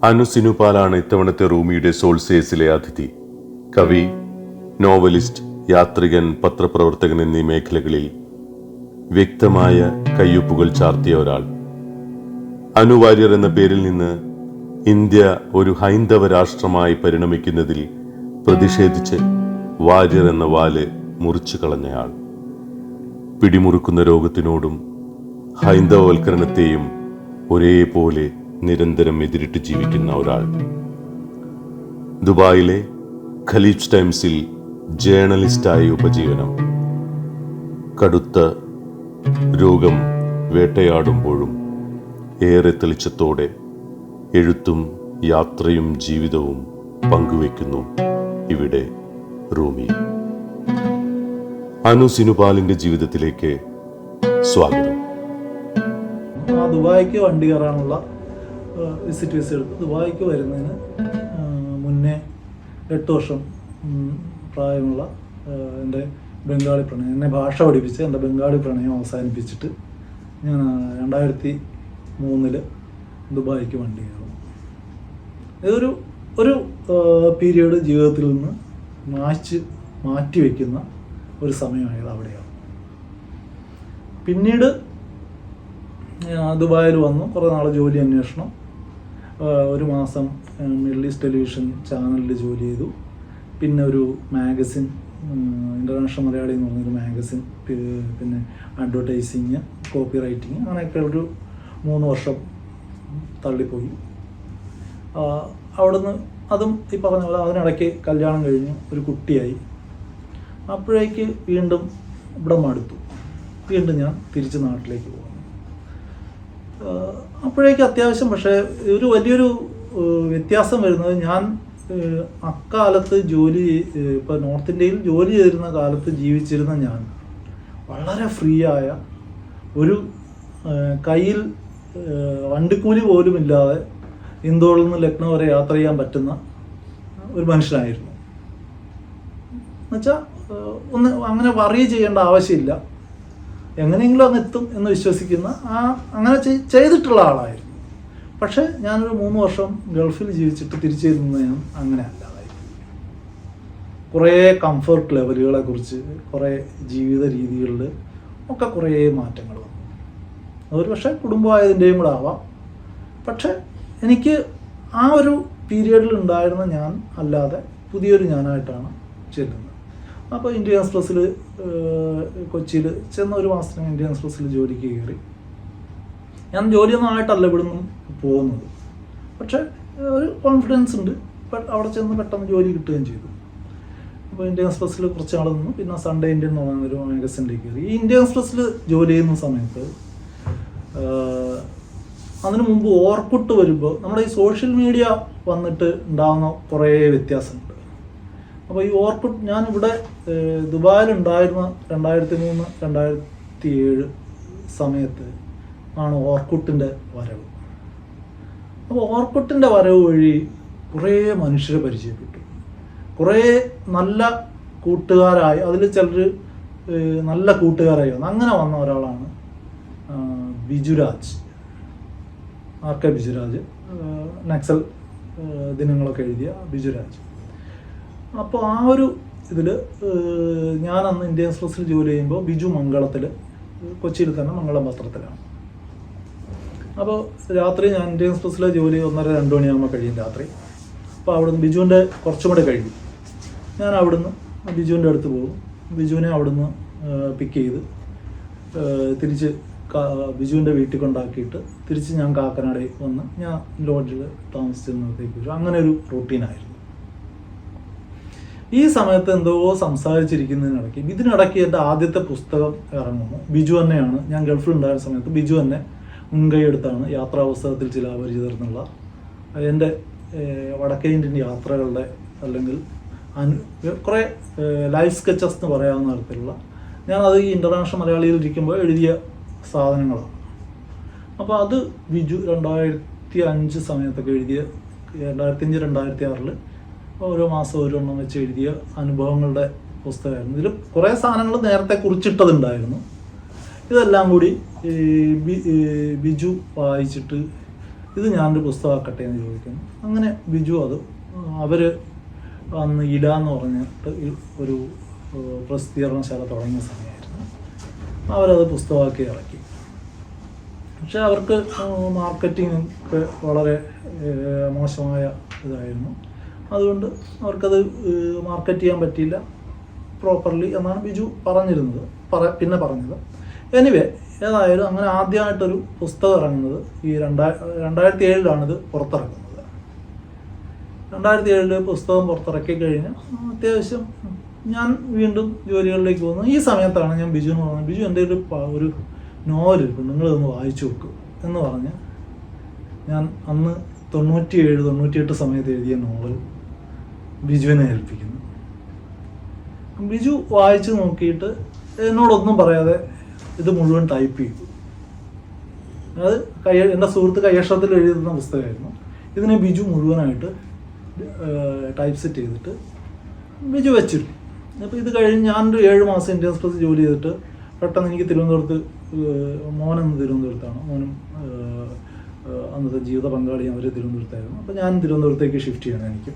അനു സിനുപാലാണ് ഇത്തവണത്തെ റൂമിയുടെ സോൾസേസിലെ അതിഥി. കവി, നോവലിസ്റ്റ്, യാത്രികൻ, പത്രപ്രവർത്തകൻ എന്നീ മേഖലകളിൽ വ്യക്തമായ കയ്യൊപ്പുകൾ ചാർത്തിയ ഒരാൾ. അനു വാര്യർ എന്ന പേരിൽ നിന്ന് ഇന്ത്യ ഒരു ഹൈന്ദവ രാഷ്ട്രമായി പരിണമിക്കുന്നതിൽ പ്രതിഷേധിച്ച് വാര്യർ എന്ന വാല് മുറിച്ചു കളഞ്ഞയാൾ. പിടിമുറുക്കുന്ന രോഗത്തിനോടും ഹൈന്ദവവൽക്കരണത്തെയും ഒരേപോലെ നിരന്തരം എതിരിട്ട് ജീവിക്കുന്ന ഒരാൾ. ദുബായിലെ ഖലീജ് ടൈംസിൽ ജേർണലിസ്റ്റായി ഉപജീവനം. കടുത്ത രോഗം വേട്ടയാടുമ്പോഴും ഏറെ തെളിച്ചത്തോടെ എഴുത്തും യാത്രയും ജീവിതവും പങ്കുവെക്കുന്നു ഇവിടെ റൂമി. അനു സിനുപാലിന്റെ ജീവിതത്തിലേക്ക് സ്വാഗതം. ദുബായിക്ക് വണ്ടി കയറാനുള്ള വിസിറ്റ് വിസ എടുത്ത് ദുബായിക്ക് വരുന്നതിന് മുന്നേ 8 വർഷം പ്രായമുള്ള എൻ്റെ ബംഗാളി പ്രണയം, എന്നെ ഭാഷ പഠിപ്പിച്ച് എൻ്റെ ബംഗാളി പ്രണയം അവസാനിപ്പിച്ചിട്ട് ഞാൻ 2003 ദുബായിക്ക് വണ്ടി കയറും. ഇതൊരു പീരീഡ് ജീവിതത്തിൽ നിന്ന് മാറ്റി വയ്ക്കുന്ന ഒരു സമയമായത് അവിടെയാണ്. പിന്നീട് ദുബായിൽ വന്നു, കുറേ നാൾ ജോലി അന്വേഷണം. 1 മാസം മിഡിൽ ഈസ്റ്റ് ടെലിവിഷൻ ചാനലിൽ ജോലി ചെയ്തു. പിന്നെ ഒരു മാഗസിൻ, ഇൻ്റർനാഷണൽ മലയാളി എന്ന് പറഞ്ഞൊരു മാഗസിൻ, പിന്നെ അഡ്വർടൈസിങ്, കോപ്പി റൈറ്റിങ്, അങ്ങനെയൊക്കെ ഒരു 3 വർഷം തള്ളിപ്പോയി. അവിടുന്ന് അതും ഈ പറഞ്ഞ പോലെ അതിനിടയ്ക്ക് കല്യാണം കഴിഞ്ഞു, ഒരു കുട്ടിയായി. അപ്പോഴേക്ക് വീണ്ടും ഇവിടെ മടുത്തു. വീണ്ടും ഞാൻ തിരിച്ച് നാട്ടിലേക്ക് പോകുന്നു. അപ്പോഴേക്ക് അത്യാവശ്യം, പക്ഷേ ഒരു വലിയൊരു വ്യത്യാസം വരുന്നത്, ഞാൻ അക്കാലത്ത് ഇപ്പോൾ നോർത്ത് ഇന്ത്യയിൽ ജോലി ചെയ്തിരുന്ന കാലത്ത് ജീവിച്ചിരുന്ന ഞാൻ വളരെ ഫ്രീ ആയ, ഒരു കയ്യിൽ വണ്ടിക്കൂലി പോലും ഇല്ലാതെ ഇന്തോറിൽ നിന്ന് ലക്നൗ വരെ യാത്ര ചെയ്യാൻ പറ്റുന്ന ഒരു മനുഷ്യനായിരുന്നു. എന്നുവെച്ചാൽ അങ്ങനെ വറി ചെയ്യേണ്ട ആവശ്യമില്ല, എങ്ങനെയെങ്കിലും അങ്ങ് എത്തും എന്ന് വിശ്വസിക്കുന്ന അങ്ങനെ ചെയ്തിട്ടുള്ള ആളായിരുന്നു. പക്ഷേ ഞാനൊരു 3 വർഷം ഗൾഫിൽ ജീവിച്ചിട്ട് തിരിച്ചു വരുന്നത് ഞാൻ അങ്ങനെ അല്ലാതായി. കുറേ കംഫർട്ട് ലെവലുകളെ കുറിച്ച്, കുറേ ജീവിത രീതികളിൽ ഒക്കെ കുറേ മാറ്റങ്ങൾ വന്നു. അതൊരു പക്ഷേ കുടുംബമായതിൻ്റെയും കൂടെ ആവാം. പക്ഷേ എനിക്ക് ആ ഒരു പീരിയഡിൽ ഉണ്ടായിരുന്ന ഞാൻ അല്ലാതെ പുതിയൊരു ഞാനായിട്ടാണ് ചെല്ലുന്നത്. അപ്പോൾ ഇന്ത്യൻ എക്സ്പ്രസ്സിൽ കൊച്ചിയിൽ ചെന്ന 1 മാസത്തിന് ഇന്ത്യൻ എക്സ്പ്രസ്സിൽ ജോലിക്ക് കയറി. ഞാൻ ജോലിയൊന്നും ആയിട്ടല്ല ഇവിടുന്ന് പോകുന്നത്, പക്ഷേ ഒരു കോൺഫിഡൻസ് ഉണ്ട്. അവിടെ ചെന്ന് പെട്ടെന്ന് ജോലി കിട്ടുകയും ചെയ്തു. അപ്പോൾ ഇന്ത്യൻ എക്സ്പ്രസ്സിൽ കുറച്ച് നാൾ നിന്നു. പിന്നെ സൺഡേ ഇന്ത്യൻ എന്ന് പറയുന്നൊരു മാഗസിനിലേക്ക് കയറി. ഈ ഇന്ത്യൻ എക്സ്പ്രസ്സിൽ ജോലി ചെയ്യുന്ന സമയത്ത്, അതിനു മുമ്പ് ഓർക്കുട്ട് വരുമ്പോൾ നമ്മുടെ ഈ സോഷ്യൽ മീഡിയ വന്നിട്ട് ഉണ്ടാകുന്ന കുറേ വ്യത്യാസമുണ്ട്. അപ്പോൾ ഈ ഓർക്കുട്ട്, ഞാനിവിടെ ദുബായിലുണ്ടായിരുന്ന 2003-2007 സമയത്ത് ആണ് ഓർക്കുട്ടിൻ്റെ വരവ്. അപ്പോൾ ഓർക്കുട്ടിൻ്റെ വരവ് വഴി കുറേ മനുഷ്യരെ പരിചയപ്പെട്ടു. കുറേ നല്ല കൂട്ടുകാരായി, അതിൽ ചിലർ നല്ല കൂട്ടുകാരായി വന്നു. അങ്ങനെ വന്ന ഒരാളാണ് ബിജുരാജ്, RK ബിജുരാജ്, നക്സൽ ദിനങ്ങളൊക്കെ എഴുതിയ ബിജുരാജ്. അപ്പോൾ ആ ഒരു ഇതിൽ ഞാൻ അന്ന് ഇന്ത്യൻ എക്സ്പ്രസ്സിൽ ജോലി ചെയ്യുമ്പോൾ ബിജു മംഗളത്തിൽ, കൊച്ചിയിൽ തന്നെ മംഗളം പത്രത്തിലാണ്. അപ്പോൾ രാത്രി ഞാൻ ഇന്ത്യൻ എക്സ്പ്രസ്സിലെ ജോലി 1:30-2 മണിയാകുമ്പോൾ കഴിയും രാത്രി. അപ്പോൾ അവിടുന്ന് ബിജുവിൻ്റെ കുറച്ചും കൂടെ കഴിയും. ഞാൻ അവിടുന്ന് ബിജുവിൻ്റെ അടുത്ത് പോകും. ബിജുവിനെ അവിടുന്ന് പിക്ക് ചെയ്ത് തിരിച്ച് ബിജുവിൻ്റെ വീട്ടിൽ കൊണ്ടാക്കിയിട്ട് തിരിച്ച് ഞാൻ കാക്കനാടയിൽ വന്ന് ഞാൻ ലോഡ്ജിൽ താമസിച്ചിരുന്നത്തേക്ക് വരും. അങ്ങനെ ഒരു റൂട്ടീനായിരുന്നു. ഈ സമയത്ത് എന്തോ സംസാരിച്ചിരിക്കുന്നതിനിടയ്ക്ക്, ഇതിനിടയ്ക്ക് എൻ്റെ ആദ്യത്തെ പുസ്തകം ഇറങ്ങുന്നു. ബിജു തന്നെയാണ്, ഞാൻ ഗൾഫിലുണ്ടായിരുന്ന സമയത്ത് ബിജു തന്നെ മുൻകൈ എടുത്താണ് യാത്രാ പുസ്തകത്തിൽ ചില അപരിചിതർന്നുള്ള എൻ്റെ വടക്കേ ഇന്ത്യൻ യാത്രകളുടെ, അല്ലെങ്കിൽ കുറേ ലൈഫ് സ്കെച്ചസ് എന്ന് പറയാവുന്ന തരത്തിലുള്ള, ഞാനത് ഈ ഇൻ്റർനാഷണൽ മലയാളിയിൽ ഇരിക്കുമ്പോൾ എഴുതിയ സാധനങ്ങളാണ്. അപ്പോൾ അത് ബിജു 2005 സമയത്തൊക്കെ എഴുതിയ, 2005-2006 ഓരോ മാസം ഓരോണ്ണം വെച്ച് എഴുതിയ അനുഭവങ്ങളുടെ പുസ്തകമായിരുന്നു. ഇതിൽ കുറേ സാധനങ്ങൾ നേരത്തെ കുറിച്ചിട്ടതുണ്ടായിരുന്നു. ഇതെല്ലാം കൂടി ബിജു വായിച്ചിട്ട് ഇത് ഞാനൊരു പുസ്തകമാക്കട്ടെ എന്ന് ചോദിക്കുന്നു. അങ്ങനെ ബിജു അത് അവർ അന്ന് ഇല എന്ന് പറഞ്ഞിട്ട് ഒരു പ്രസിദ്ധീകരണശാല തുടങ്ങിയ സമയമായിരുന്നു. അവരത് പുസ്തകമാക്കി ഇറക്കി. പക്ഷെ അവർക്ക് മാർക്കറ്റിംഗ് ഒക്കെ വളരെ മോശമായ ഇതായിരുന്നു. അതുകൊണ്ട് അവർക്കത് മാർക്കറ്റ് ചെയ്യാൻ പറ്റിയില്ല പ്രോപ്പർലി എന്നാണ് ബിജു പറഞ്ഞിരുന്നത്, പിന്നെ പറഞ്ഞത്. എനിവേ ഏതായാലും അങ്ങനെ ആദ്യമായിട്ടൊരു പുസ്തകം ഇറങ്ങുന്നത് ഈ 2007 പുറത്തിറക്കുന്നത്. 2007 പുസ്തകം പുറത്തിറക്കി കഴിഞ്ഞ് അത്യാവശ്യം ഞാൻ വീണ്ടും ജോലികളിലേക്ക് പോകുന്നു. ഈ സമയത്താണ് ഞാൻ ബിജുവിന് പറഞ്ഞത്, ബിജു എൻ്റെ ഒരു നോവലിരിക്കും, നിങ്ങളിതൊന്ന് വായിച്ചു നോക്കും എന്ന് പറഞ്ഞ് ഞാൻ അന്ന് 97-98 സമയത്ത് എഴുതിയ നോവൽ ബിജുവിനെ ഏൽപ്പിക്കുന്നു. ബിജു വായിച്ചു നോക്കിയിട്ട് എന്നോടൊന്നും പറയാതെ ഇത് മുഴുവൻ ടൈപ്പ് ചെയ്തു. അത് എൻ്റെ സുഹൃത്ത് കയ്യക്ഷരത്തിൽ എഴുതുന്ന പുസ്തകമായിരുന്നു. ഇതിനെ ബിജു മുഴുവനായിട്ട് ടൈപ്പ് സെറ്റ് ചെയ്തിട്ട് ബിജു വെച്ചിരുന്നു. അപ്പോൾ ഇത് കഴിഞ്ഞ് ഞാനൊരു 7 മാസം ഇന്ത്യൻ എക്സ്പ്രസ് ജോലി ചെയ്തിട്ട് പെട്ടെന്ന് എനിക്ക് തിരുവനന്തപുരത്ത്, മോനെന്ന് തിരുവനന്തപുരത്താണ്, മോനും അന്നത്തെ ജീവിത പങ്കാളി അവർ തിരുവനന്തപുരത്തായിരുന്നു. അപ്പോൾ ഞാൻ തിരുവനന്തപുരത്തേക്ക് ഷിഫ്റ്റ് ചെയ്യണം എനിക്ക്.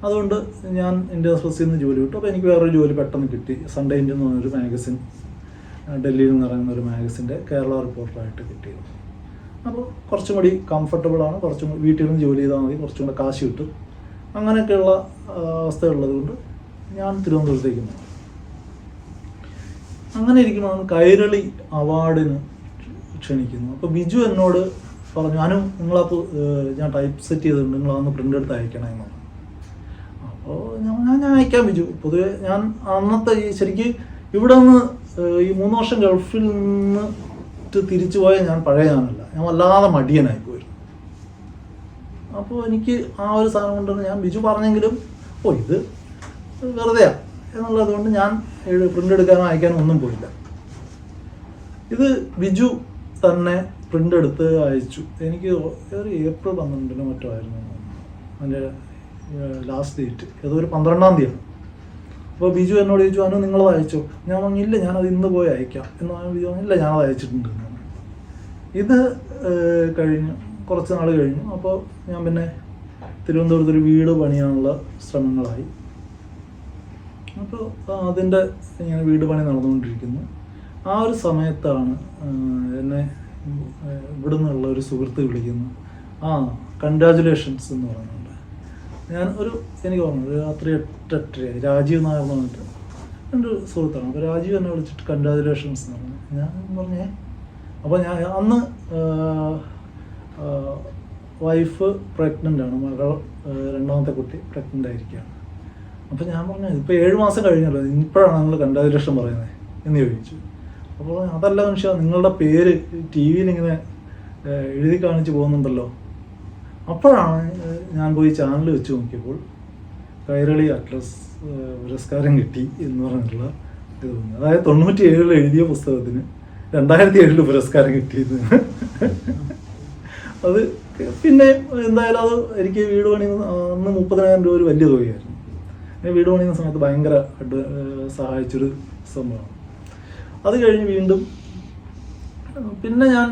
അതുകൊണ്ട് ഞാൻ ഇന്ത്യൻ എക്സ്പ്രസ്സിൽ നിന്ന് ജോലി കിട്ടും. അപ്പോൾ എനിക്ക് വേറൊരു ജോലി പെട്ടെന്ന് കിട്ടി. സൺഡേ ഇന്ത്യൻ എന്ന് പറഞ്ഞൊരു മാഗസിൻ, ഡൽഹിയിൽ നിന്ന് ഇറങ്ങുന്ന ഒരു മാഗസിൻ്റെ കേരള റിപ്പോർട്ടറായിട്ട് കിട്ടിയത്. അപ്പോൾ കുറച്ചും കൂടി കംഫർട്ടബിളാണ്, കുറച്ചും കൂടി വീട്ടിൽ നിന്ന് ജോലി ചെയ്താൽ മതി, കുറച്ചും കൂടെ കാശ് കിട്ടും, അങ്ങനെയൊക്കെയുള്ള അവസ്ഥയുള്ളത് കൊണ്ട് ഞാൻ തിരുവനന്തപുരത്തേക്ക് പോയി. അങ്ങനെ ഇരിക്കുമ്പോൾ കൈരളി അവാർഡിന് ക്ഷണിക്കുന്നു. അപ്പോൾ ബിജു എന്നോട് പറഞ്ഞു, നിങ്ങളപ്പോൾ ഞാൻ ടൈപ്പ് സെറ്റ് ചെയ്തിട്ടുണ്ട്, നിങ്ങളതൊന്ന് പ്രിൻ്റ് എടുത്ത് അയക്കണമെന്ന് പറഞ്ഞു. അപ്പോൾ ഞാൻ അയക്കാൻ ബിജു. പൊതുവെ ഞാൻ അന്നത്തെ ശരിക്കും ഇവിടെ നിന്ന് ഈ 3 വർഷം ഗൾഫിൽ നിന്ന് തിരിച്ചു പോയ ഞാൻ പഴയ ഞാനല്ല, ഞാൻ വല്ലാതെ മടിയനായി പോയിരുന്നു. അപ്പോൾ എനിക്ക് ആ ഒരു സാധനം കൊണ്ടാണ് ഞാൻ ബിജു പറഞ്ഞെങ്കിലും ഇത് വെറുതെയാണ് എന്നുള്ളത് കൊണ്ട് ഞാൻ പ്രിൻ്റ് എടുക്കാനോ അയക്കാനോ ഒന്നും പോയില്ല. ഇത് ബിജു തന്നെ പ്രിൻ്റ് എടുത്ത് അയച്ചു. എനിക്ക് ഒരു ഏപ്രിൽ 12 മറ്റോ ആയിരുന്നു അതിൻ്റെ ലാസ്റ്റ് ഡേറ്റ്, ഏതോ ഒരു 12-ാം തീയതിയാണ്. അപ്പോൾ ബിജു എന്നോട് ചോദിച്ചു, നിങ്ങളത് അയച്ചോ? ഞാൻ പറഞ്ഞില്ല, ഞാനത് ഇന്ന് പോയി അയക്കാം എന്ന് പറഞ്ഞാൽ ബിജു പറഞ്ഞില്ല, ഞാനത് അയച്ചിട്ടുണ്ട്. ഇത് കഴിഞ്ഞ് കുറച്ച് നാൾ കഴിഞ്ഞു. അപ്പോൾ ഞാൻ പിന്നെ തിരുവനന്തപുരത്ത് ഒരു വീട് പണിയാനുള്ള ശ്രമങ്ങളായി. അപ്പോൾ അതിൻ്റെ ഇങ്ങനെ വീട് പണി നടന്നുകൊണ്ടിരിക്കുന്നു. ആ ഒരു സമയത്താണ് എന്നെ ഇവിടെ നിന്നുള്ള ഒരു സുഹൃത്ത് വിളിക്കുന്നു. കൺഗ്രാജുലേഷൻസ് എന്ന് പറയുന്നുണ്ട്. എനിക്ക് പറഞ്ഞു രാത്രി 8:30 രാജീവ് നായർ എന്ന് പറഞ്ഞിട്ട് എൻ്റെ ഒരു സുഹൃത്താണ്. അപ്പോൾ രാജീവ് എന്നെ വിളിച്ചിട്ട് കൺഗ്രാജുലേഷൻസ് എന്ന് പറഞ്ഞു. ഞാൻ പറഞ്ഞേ, അപ്പോൾ ഞാൻ അന്ന് വൈഫ് പ്രഗ്നൻ്റാണ്, മകൾ 2ാമത്തെ കുട്ടി പ്രഗ്നൻ്റ് ആയിരിക്കുകയാണ്. അപ്പോൾ ഞാൻ പറഞ്ഞു, ഇപ്പോൾ 7 മാസം കഴിഞ്ഞല്ലോ, ഇപ്പോഴാണ് നിങ്ങൾ കൺഗ്രാജുലേഷൻ പറയുന്നത് എന്ന് ചോദിച്ചു. അപ്പോൾ അതല്ല മനുഷ്യ, നിങ്ങളുടെ പേര് TV-യിൽ ഇങ്ങനെ എഴുതി കാണിച്ച് പോകുന്നുണ്ടല്ലോ. അപ്പോഴാണ് ഞാൻ പോയി ചാനൽ വെച്ച് നോക്കിയപ്പോൾ കൈരളി അറ്റ്ലസ് പുരസ്കാരം കിട്ടി എന്ന് പറഞ്ഞിട്ടുള്ള ഇത് തോന്നി. അതായത് 97 എഴുതിയ പുസ്തകത്തിന് 2007 പുരസ്കാരം കിട്ടിയത്. അത് പിന്നെ എന്തായാലും അത് എനിക്ക് വീട് പണിയുന്ന അന്ന് 30,000 രൂപ ഒരു വലിയ തുകയായിരുന്നു. വീട് പണിയുന്ന സമയത്ത് ഭയങ്കര സഹായിച്ചൊരു സംഭവമാണ്. അത് കഴിഞ്ഞ് വീണ്ടും പിന്നെ ഞാൻ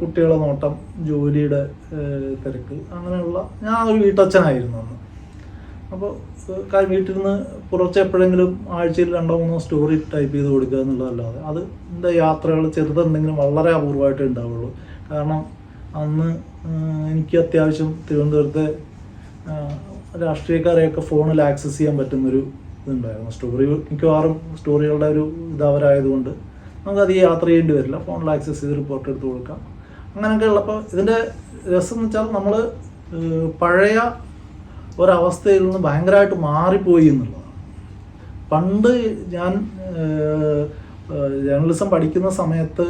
കുട്ടികളെ നോട്ടം, ജോലിയുടെ തിരക്ക്, അങ്ങനെയുള്ള ഞാൻ ഒരു വീട്ടച്ഛനായിരുന്നു അന്ന്. അപ്പോൾ വീട്ടിൽ നിന്ന് കുറച്ച് എപ്പോഴെങ്കിലും ആഴ്ചയിൽ 2-3 സ്റ്റോറി ടൈപ്പ് ചെയ്ത് കൊടുക്കുക എന്നുള്ളതല്ലാതെ അത് എൻ്റെ യാത്രകൾ ചെറുതെന്തെങ്കിലും വളരെ അപൂർവമായിട്ടേ ഉണ്ടാവുള്ളൂ. കാരണം അന്ന് എനിക്ക് അത്യാവശ്യം തിരുവനന്തപുരത്തെ രാഷ്ട്രീയക്കാരെയൊക്കെ ഫോണിൽ ആക്സസ് ചെയ്യാൻ പറ്റുന്നൊരു ഇതുണ്ടായിരുന്നു. മിക്കവാറും സ്റ്റോറികളുടെ ഒരു ഇതവരായതുകൊണ്ട് നമുക്കധികം യാത്ര ചെയ്യേണ്ടി വരില്ല, ഫോണിൽ ആക്സസ് ചെയ്ത് റിപ്പോർട്ട് എടുത്ത് കൊടുക്കാം, അങ്ങനെയൊക്കെ ഉള്ളപ്പോൾ ഇതിൻ്റെ രസം എന്ന് വെച്ചാൽ നമ്മൾ പഴയ ഒരവസ്ഥയിൽ നിന്ന് ഭയങ്കരമായിട്ട് മാറിപ്പോയി എന്നുള്ളതാണ്. പണ്ട് ഞാൻ ജേർണലിസം പഠിക്കുന്ന സമയത്ത്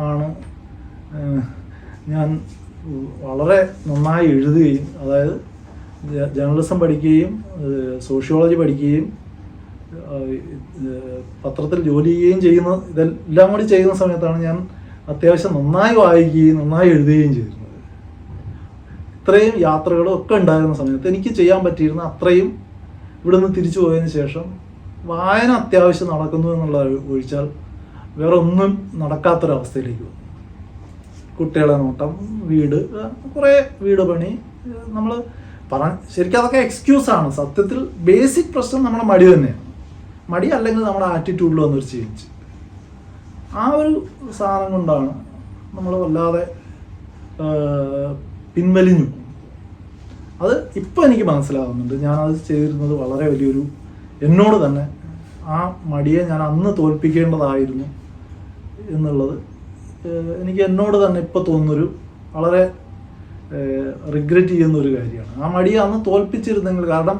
ആണ് ഞാൻ വളരെ നന്നായി എഴുതുകയും, അതായത് ജേർണലിസം പഠിക്കുകയും സോഷ്യോളജി പഠിക്കുകയും പത്രത്തിൽ ജോലി ചെയ്യുകയും ഇതെല്ലാം കൂടി ചെയ്യുന്ന സമയത്താണ് ഞാൻ അത്യാവശ്യം നന്നായി വായിക്കുകയും നന്നായി എഴുതുകയും ചെയ്തിരുന്നത്. ഇത്രയും യാത്രകളും ഒക്കെ ഉണ്ടായിരുന്ന സമയത്ത് എനിക്ക് ചെയ്യാൻ പറ്റിയിരുന്ന അത്രയും ഇവിടെ നിന്ന് തിരിച്ചു പോയതിന് ശേഷം വായന അത്യാവശ്യം നടക്കുന്നു എന്നുള്ള ഒഴിച്ചാൽ വേറെ ഒന്നും നടക്കാത്തൊരവസ്ഥയിലേക്ക് വന്നു. കുട്ടികളെ നോട്ടം, വീട്, കുറേ വീട് പണി. നമ്മൾ ശരിക്കും അതൊക്കെ എക്സ്ക്യൂസാണ്. സത്യത്തിൽ ബേസിക് പ്രശ്നം നമ്മുടെ മടി തന്നെയാണ്. മടി അല്ലെങ്കിൽ നമ്മുടെ ആറ്റിറ്റ്യൂഡിൽ വന്നൊരു ചേഞ്ച്. ആ ഒരു സാധനം കൊണ്ടാണ് നമ്മൾ വല്ലാതെ പിൻവലിഞ്ഞു. അത് ഇപ്പം എനിക്ക് മനസ്സിലാവുന്നുണ്ട്. ഞാനത് ചെയ്തിരുന്നത് വളരെ വലിയൊരു, എന്നോട് തന്നെ ആ മടിയെ ഞാൻ അന്ന് തോൽപ്പിക്കേണ്ടതായിരുന്നു എന്നുള്ളത് എനിക്ക് എന്നോട് തന്നെ ഇപ്പോൾ തോന്നുന്നൊരു വളരെ റിഗ്രറ്റ് ചെയ്യുന്നൊരു കാര്യമാണ്. ആ മടിയെ അന്ന് തോൽപ്പിച്ചിരുന്നെങ്കിൽ, കാരണം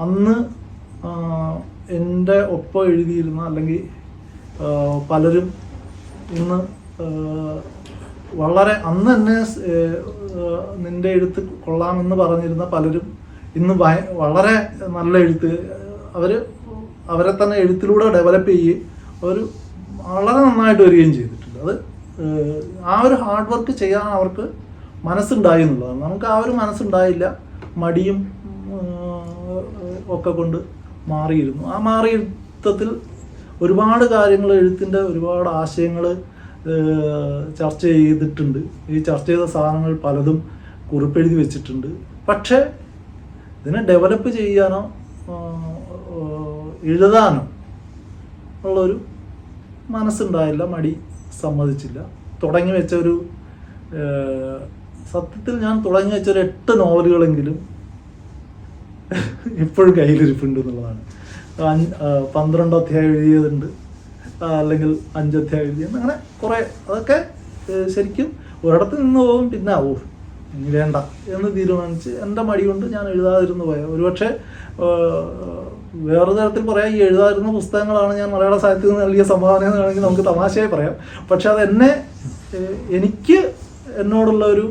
അന്ന് എൻ്റെ ഒപ്പം എഴുതിയിരുന്ന അല്ലെങ്കിൽ പലരും ഇന്ന് വളരെ അന്ന് എന്നെ നിൻ്റെ എഴുത്ത് കൊള്ളാമെന്ന് പറഞ്ഞിരുന്ന പലരും ഇന്ന് വളരെ നല്ല എഴുത്ത് അവരെ തന്നെ എഴുത്തിലൂടെ ഡെവലപ്പ് ചെയ്യുകയും അവർ വളരെ നന്നായിട്ട് വരികയും ചെയ്തിട്ടുണ്ട്. അത് ആ ഒരു ഹാർഡ് വർക്ക് ചെയ്യാൻ അവർക്ക് മനസ്സുണ്ടായി എന്നുള്ളതാണ്. നമുക്ക് ആ ഒരു മനസ്സുണ്ടായില്ല. മടിയും ഒക്കെ കൊണ്ട് മാറിയിരുന്നു. ആ മാറിയിരുത്തത്തിൽ ഒരുപാട് കാര്യങ്ങൾ, എഴുത്തിൻ്റെ ഒരുപാട് ആശയങ്ങൾ ചർച്ച ചെയ്തിട്ടുണ്ട്. ഈ ചർച്ച ചെയ്ത സാധനങ്ങൾ പലതും കുറിപ്പെഴുതി വെച്ചിട്ടുണ്ട്. പക്ഷേ ഇതിനെ ഡെവലപ്പ് ചെയ്യാനോ എഴുതാനോ ഉള്ളൊരു മനസ്സുണ്ടായില്ല. മടി സമ്മതിച്ചില്ല. തുടങ്ങി വെച്ച ഒരു സത്യത്തിൽ ഞാൻ തുടങ്ങി വെച്ചൊരു 8 നോവലുകളെങ്കിലും ഇപ്പോഴും കയ്യിലിരിപ്പുണ്ട് എന്നുള്ളതാണ്. 12 അധ്യായം എഴുതിയതുണ്ട്, അല്ലെങ്കിൽ 5 അധ്യായം എഴുതിയത്, അങ്ങനെ കുറേ. അതൊക്കെ ശരിക്കും ഒരിടത്ത് നിന്ന് പോകും, പിന്നെ ഇനി വേണ്ട എന്ന് തീരുമാനിച്ച് എൻ്റെ മടി കൊണ്ട് ഞാൻ എഴുതാതിരുന്നു പോയത്. ഒരുപക്ഷെ വേറെ തരത്തിൽ പറയാം, ഈ എഴുതാതിരുന്ന പുസ്തകങ്ങളാണ് ഞാൻ മലയാള സാഹിത്യത്തിന് നൽകിയ സംഭാവന എന്ന് വേണമെങ്കിൽ നമുക്ക് തമാശയായി പറയാം. പക്ഷെ അത് എനിക്ക് എന്നോടുള്ള ഒരു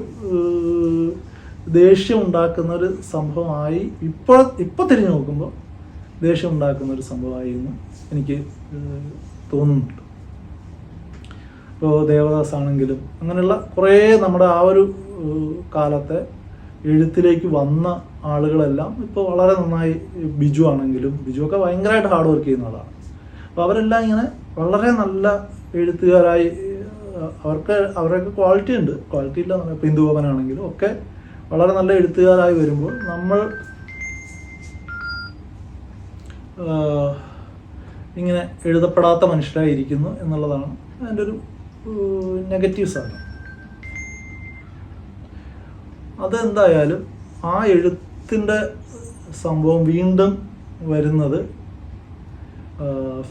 ദേഷ്യം ഉണ്ടാക്കുന്ന ഒരു സംഭവമായി ഇപ്പോൾ തിരിഞ്ഞു നോക്കുമ്പോൾ ദേഷ്യം ഉണ്ടാക്കുന്ന ഒരു സംഭവമായി എന്ന് എനിക്ക് തോന്നുന്നുണ്ട്. ഇപ്പോൾ ദേവദാസ് ആണെങ്കിലും അങ്ങനെയുള്ള കുറേ നമ്മുടെ ആ ഒരു കാലത്തെ എഴുത്തിലേക്ക് വന്ന ആളുകളെല്ലാം ഇപ്പോൾ വളരെ നന്നായി, ബിജു ആണെങ്കിലും, ബിജുവൊക്കെ ഭയങ്കരമായിട്ട് ഹാർഡ് വർക്ക് ചെയ്യുന്ന ആളാണ്. അപ്പോൾ അവരെല്ലാം ഇങ്ങനെ വളരെ നല്ല എഴുത്തുകാരായി, അവരൊക്കെ ക്വാളിറ്റി ഉണ്ട്, ക്വാളിറ്റി ഇല്ല, ഇപ്പോൾ ഇന്ദുഗോപനാണെങ്കിലും ഒക്കെ വളരെ നല്ല എഴുത്തുകാരായി വരുമ്പോൾ നമ്മൾ ഇങ്ങനെ എഴുതപ്പെടാത്ത മനുഷ്യരായിരിക്കുന്നു എന്നുള്ളതാണ് അതിൻ്റെ ഒരു നെഗറ്റീവ് സാധനം. അതെന്തായാലും ആ എഴുത്തിൻ്റെ സംഭവം വീണ്ടും വരുന്നത്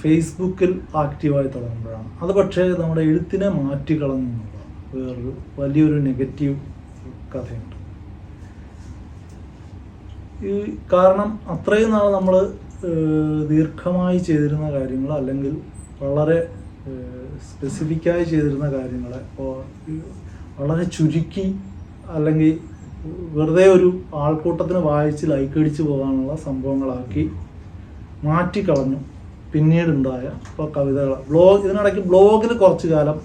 ഫേസ്ബുക്കിൽ ആക്റ്റീവായി തുടങ്ങുമ്പോഴാണ്. അത് പക്ഷേ നമ്മുടെ എഴുത്തിനെ മാറ്റിക്കളഞ്ഞു എന്നുള്ളതാണ് വേറൊരു വലിയൊരു നെഗറ്റീവ് കഥയുണ്ട്. കാരണം അത്രയും നാൾ നമ്മൾ ദീർഘമായി ചെയ്തിരുന്ന കാര്യങ്ങൾ, അല്ലെങ്കിൽ വളരെ സ്പെസിഫിക്കായി ചെയ്തിരുന്ന കാര്യങ്ങളെ വളരെ ചുരുക്കി, അല്ലെങ്കിൽ വെറുതെ ഒരു ആൾക്കൂട്ടത്തിന് വായിച്ച് ലൈക്ക് അടിച്ച് പോകാനുള്ള സംഭവങ്ങളാക്കി മാറ്റിക്കളഞ്ഞു. പിന്നീടുണ്ടായ ഇപ്പോൾ കവിതകൾ, ഇതിനിടയ്ക്ക് ബ്ലോഗിൽ കുറച്ച് കാലം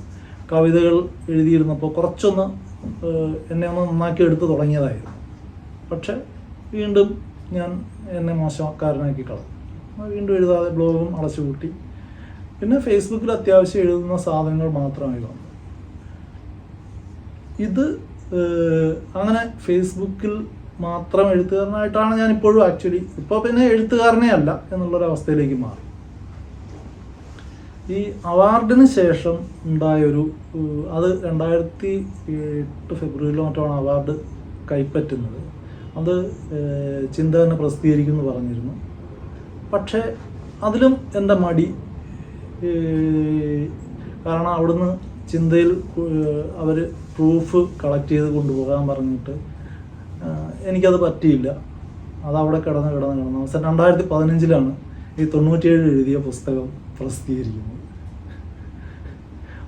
കവിതകൾ എഴുതിയിരുന്നപ്പോൾ കുറച്ചൊന്ന് എന്നെ ഒന്ന് നന്നാക്കി എടുത്ത് തുടങ്ങിയതായിരുന്നു. പക്ഷെ വീണ്ടും ഞാൻ എന്നെ മോശക്കാരനാക്കി കളഞ്ഞു. വീണ്ടും എഴുതാതെ ബ്ലോഗും അടച്ചുപൂട്ടി. പിന്നെ ഫേസ്ബുക്കിൽ അത്യാവശ്യം എഴുതുന്ന സാധനങ്ങൾ മാത്രമായി വന്നു. ഇത് അങ്ങനെ ഫേസ്ബുക്കിൽ മാത്രം എഴുത്തുകാരനായിട്ടാണ് ഞാൻ ഇപ്പോഴും ആക്ച്വലി. ഇപ്പോൾ പിന്നെ എഴുത്തുകാരനേ അല്ല എന്നുള്ളൊരവസ്ഥയിലേക്ക് മാറി. ഈ അവാർഡിന് ശേഷം ഉണ്ടായൊരു, അത് 2008 ഫെബ്രുവരിയിലോ മറ്റാണ് അവാർഡ് കൈപ്പറ്റുന്നത്. അത് ചിന്തകനെ പ്രസിദ്ധീകരിക്കുമെന്ന് പറഞ്ഞിരുന്നു. പക്ഷേ അതിലും എൻ്റെ മടി, കാരണം അവിടുന്ന് ചിന്തയിൽ അവർ പ്രൂഫ് കളക്ട് ചെയ്ത് കൊണ്ടുപോകാൻ പറഞ്ഞിട്ട് എനിക്കത് പറ്റിയില്ല. അതവിടെ കിടന്ന് അവസാനം 2015 ഈ 97 എഴുതിയ പുസ്തകം പ്രസിദ്ധീകരിക്കുന്നത്.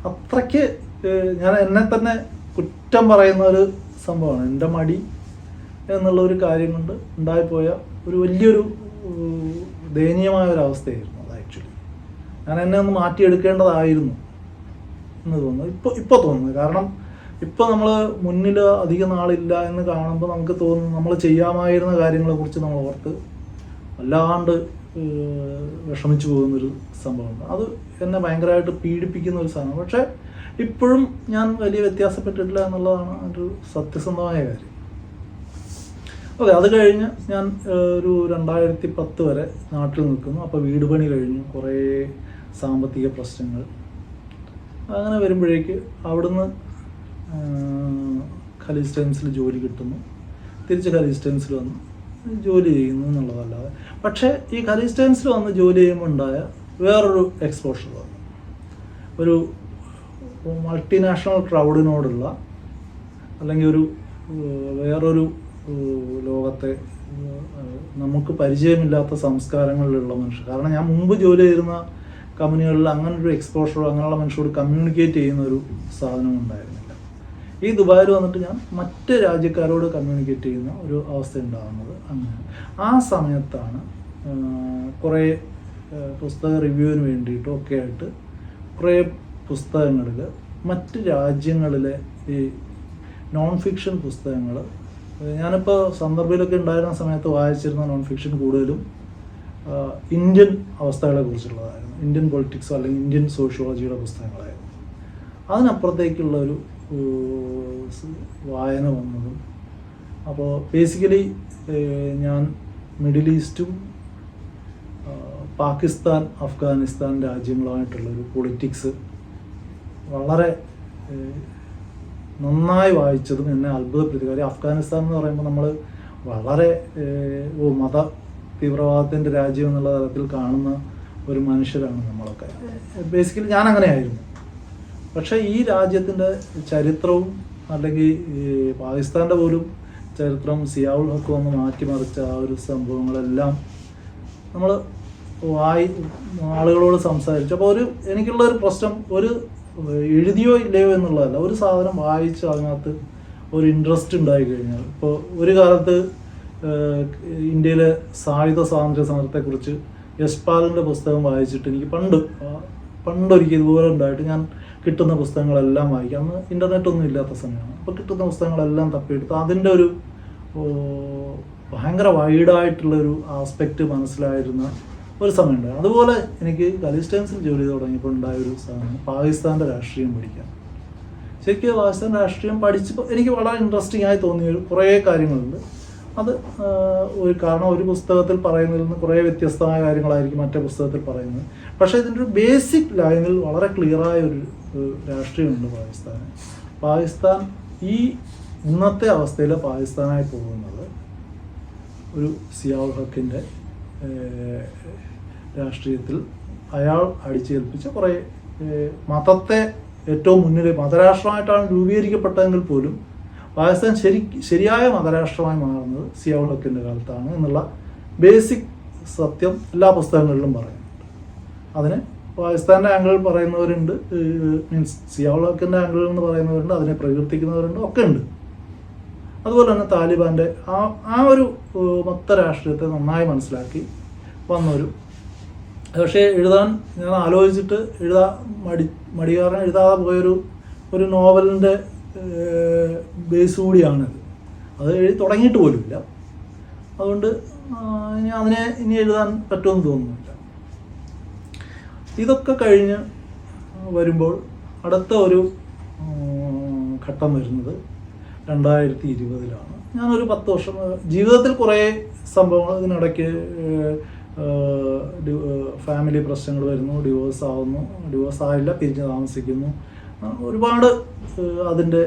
അത്രയ്ക്ക് ഞാൻ എന്നെ തന്നെ കുറ്റം പറയുന്ന ഒരു സംഭവമാണ്. എൻ്റെ മടി എന്നുള്ള ഒരു കാര്യം കൊണ്ട് ഉണ്ടായിപ്പോയ ഒരു വലിയൊരു ദയനീയമായ ഒരു അവസ്ഥയായിരുന്നു അത്. ആക്ച്വലി ഞാൻ എന്നെ ഒന്ന് മാറ്റിയെടുക്കേണ്ടതായിരുന്നു എന്ന് തോന്നുന്നു ഇപ്പോൾ തോന്നുന്നു. കാരണം ഇപ്പോൾ നമ്മൾ മുന്നിൽ അധികം നാളില്ല എന്ന് കാണുമ്പോൾ നമുക്ക് തോന്നുന്നു നമ്മൾ ചെയ്യാമായിരുന്ന കാര്യങ്ങളെക്കുറിച്ച് നമ്മൾ ഓർത്ത് വല്ലാണ്ട് വിഷമിച്ചു പോകുന്നൊരു സംഭവമുണ്ട്. അത് എന്നെ ഭയങ്കരമായിട്ട് പീഡിപ്പിക്കുന്ന ഒരു സാധനം. പക്ഷേ ഇപ്പോഴും ഞാൻ വലിയ വ്യത്യാസപ്പെട്ടിട്ടില്ല എന്നുള്ളതാണ് ഒരു സത്യസന്ധമായ കാര്യം. ഓക്കെ, അത് കഴിഞ്ഞ് ഞാൻ ഒരു 2010 വരെ നാട്ടിൽ നിൽക്കുന്നു. അപ്പോൾ വീട് പണി കഴിഞ്ഞു, കുറേ സാമ്പത്തിക പ്രശ്നങ്ങൾ. അങ്ങനെ വരുമ്പോഴേക്ക് അവിടുന്ന് ഖലീജ് ടൈംസിൽ ജോലി കിട്ടുന്നു. തിരിച്ച് ഖലീജ് ടൈംസിൽ വന്ന് ജോലി ചെയ്യുന്നു എന്നുള്ളതല്ലാതെ. പക്ഷേ ഈ ഖലീജ് ടൈംസിൽ വന്ന് ജോലി ചെയ്യുമ്പോൾ ഉണ്ടായ വേറൊരു എക്സ്പോഷർ വന്നു. ഒരു മൾട്ടിനാഷണൽ ക്രൗഡിനോടുള്ള, അല്ലെങ്കിൽ ഒരു വേറൊരു ലോകത്തെ നമുക്ക് പരിചയമില്ലാത്ത സംസ്കാരങ്ങളിലുള്ള മനുഷ്യർ. കാരണം ഞാൻ മുമ്പ് ജോലി ചെയ്തിരുന്ന കമ്പനികളിൽ അങ്ങനൊരു എക്സ്പോഷറോ അങ്ങനെയുള്ള മനുഷ്യരോട് കമ്മ്യൂണിക്കേറ്റ് ചെയ്യുന്ന ഒരു സാധനം ഉണ്ടായിരുന്നില്ല. ഈ ദുബായിൽ വന്നിട്ട് ഞാൻ മറ്റ് രാജ്യക്കാരോട് കമ്മ്യൂണിക്കേറ്റ് ചെയ്യുന്ന ഒരു അവസ്ഥ ഉണ്ടാകുന്നത് അങ്ങനെ. ആ സമയത്താണ് കുറേ പുസ്തക റിവ്യൂവിന് വേണ്ടിയിട്ടും ഒക്കെ ആയിട്ട് കുറേ പുസ്തകങ്ങളിൽ മറ്റ് രാജ്യങ്ങളിലെ ഈ നോൺ ഫിക്ഷൻ പുസ്തകങ്ങൾ, ഞാനിപ്പോൾ സന്ദർഭയിലൊക്കെ ഉണ്ടായിരുന്ന സമയത്ത് വായിച്ചിരുന്ന നോൺ ഫിക്ഷൻ കൂടുതലും ഇന്ത്യൻ അവസ്ഥകളെ കുറിച്ചുള്ളതായിരുന്നു. ഇന്ത്യൻ പൊളിറ്റിക്സോ അല്ലെങ്കിൽ ഇന്ത്യൻ സോഷ്യോളജിയുടെ പുസ്തകങ്ങളായിരുന്നു. അതിനപ്പുറത്തേക്കുള്ള ഒരു വായന വന്നതും. അപ്പോൾ ബേസിക്കലി ഞാൻ മിഡിൽ ഈസ്റ്റും പാകിസ്ഥാൻ, അഫ്ഗാനിസ്ഥാൻ രാജ്യങ്ങളുമായിട്ടുള്ളൊരു പൊളിറ്റിക്സ് വളരെ നന്നായി വായിച്ചതും എന്നെ അത്ഭുതപ്പെടുത്തി. കാര്യം അഫ്ഗാനിസ്ഥാൻ എന്ന് പറയുമ്പോൾ നമ്മൾ വളരെ മത തീവ്രവാദത്തിൻ്റെ രാജ്യം എന്നുള്ള തരത്തിൽ കാണുന്ന ഒരു മനുഷ്യരാണ് നമ്മളൊക്കെ. ബേസിക്കലി ഞാൻ അങ്ങനെയായിരുന്നു. പക്ഷേ ഈ രാജ്യത്തിൻ്റെ ചരിത്രവും അല്ലെങ്കിൽ ഈ പാകിസ്ഥാൻ്റെ പോലും ചരിത്രം, സിയാവുൽ ഹക്ക് വന്ന് മാറ്റിമറിച്ച ആ ഒരു സംഭവങ്ങളെല്ലാം നമ്മൾ ആളുകളോട് സംസാരിച്ചു. അപ്പോൾ എനിക്കുള്ള ഒരു പ്രശ്നം ഒരു എഴുതിയോ ഇല്ലയോ എന്നുള്ളതല്ല, ഒരു സാധനം വായിച്ച് അതിനകത്ത് ഒരു ഇൻട്രസ്റ്റ് ഉണ്ടായി കഴിഞ്ഞാൽ. ഇപ്പോൾ ഒരു കാലത്ത് ഇന്ത്യയിലെ സായുധ സ്വാതന്ത്ര്യ സമരത്തെക്കുറിച്ച് യശ്പാലിൻ്റെ പുസ്തകം വായിച്ചിട്ട് എനിക്ക് പണ്ടൊരിക്കൽ ഇതുപോലെ ഉണ്ടായിട്ട് ഞാൻ കിട്ടുന്ന പുസ്തകങ്ങളെല്ലാം വായിക്കാം. അന്ന് ഇൻ്റർനെറ്റൊന്നും ഇല്ലാത്ത സമയമാണ്. അപ്പോൾ കിട്ടുന്ന പുസ്തകങ്ങളെല്ലാം തപ്പിയെടുത്ത് അതിൻ്റെ ഒരു ഭയങ്കര വൈഡായിട്ടുള്ളൊരു ആസ്പെക്റ്റ് മനസ്സിലായിരുന്ന ഒരു സമയമുണ്ടായി. അതുപോലെ എനിക്ക് ഖലീജ് ടൈംസിൽ ജോലി ചെയ്ത് തുടങ്ങിയപ്പോൾ ഉണ്ടായൊരു സാധനം പാകിസ്ഥാൻ്റെ രാഷ്ട്രീയം പഠിക്കാൻ. ശരിക്കും പാകിസ്ഥാൻ രാഷ്ട്രീയം പഠിച്ചപ്പോൾ എനിക്ക് വളരെ ഇൻട്രസ്റ്റിംഗ് ആയി തോന്നിയ കുറേ കാര്യങ്ങളുണ്ട്. അത് കാരണം ഒരു പുസ്തകത്തിൽ പറയുന്നതിൽ നിന്ന് കുറേ വ്യത്യസ്തമായ കാര്യങ്ങളായിരിക്കും മറ്റേ പുസ്തകത്തിൽ പറയുന്നത്. പക്ഷേ ഇതിൻ്റെ ഒരു ബേസിക് ലൈനിൽ വളരെ ക്ലിയറായ ഒരു രാഷ്ട്രീയമുണ്ട് പാകിസ്ഥാന്. പാകിസ്ഥാൻ ഈ ഇന്നത്തെ അവസ്ഥയിൽ പാകിസ്ഥാനായി പോകുന്നത് ഒരു സിയാവുൽ ഹക്കിൻ്റെ രാഷ്ട്രീയത്തിൽ അയാൾ അടിച്ചേൽപ്പിച്ച കുറേ മതത്തെ ഏറ്റവും മുന്നിൽ മതരാഷ്ട്രമായിട്ടാണ് രൂപീകരിക്കപ്പെട്ടതെങ്കിൽ പോലും പാകിസ്ഥാൻ ശരിയായ മതരാഷ്ട്രമായി മാറുന്നത് സിയാവുൽ ഹക്കിൻ്റെ കാലത്താണ് എന്നുള്ള ബേസിക് സത്യം എല്ലാ പുസ്തകങ്ങളിലും പറയുന്നുണ്ട്. അതിന് പാകിസ്ഥാൻ്റെ ആംഗിളിൽ പറയുന്നവരുണ്ട്, മീൻസ് സിയാവുൽ ഹക്കിൻ്റെ ആംഗിളിൽ നിന്ന് പറയുന്നവരുണ്ട്, അതിനെ പ്രകീർത്തിക്കുന്നവരുണ്ട്, ഒക്കെ ഉണ്ട്. അതുപോലെ തന്നെ താലിബാൻ്റെ ആ ഒരു മൊത്ത രാഷ്ട്രീയത്തെ നന്നായി മനസ്സിലാക്കി വന്നൊരു. പക്ഷേ എഴുതാൻ ഞാൻ ആലോചിച്ചിട്ട് മടി കാരണം എഴുതാതെ പോയൊരു നോവലിൻ്റെ ബേസ് കൂടിയാണിത്. അത് എഴുതി തുടങ്ങിയിട്ട് പോലുമില്ല. അതുകൊണ്ട് ഞാൻ അതിനെ ഇനി എഴുതാൻ പറ്റുമെന്ന് തോന്നുന്നില്ല. ഇതൊക്കെ കഴിഞ്ഞ് വരുമ്പോൾ അടുത്ത ഒരു ഘട്ടം വരുന്നത് 2020-ലാണ്. ഞാനൊരു 10 വർഷം ജീവിതത്തിൽ കുറേ സംഭവങ്ങൾ ഇതിനിടയ്ക്ക് ഫാമിലി പ്രശ്നങ്ങൾ വരുന്നു, ഡിവോഴ്സ് ആയില്ല, പിരിഞ്ഞ് താമസിക്കുന്നു, ഒരുപാട് അതിൻ്റെ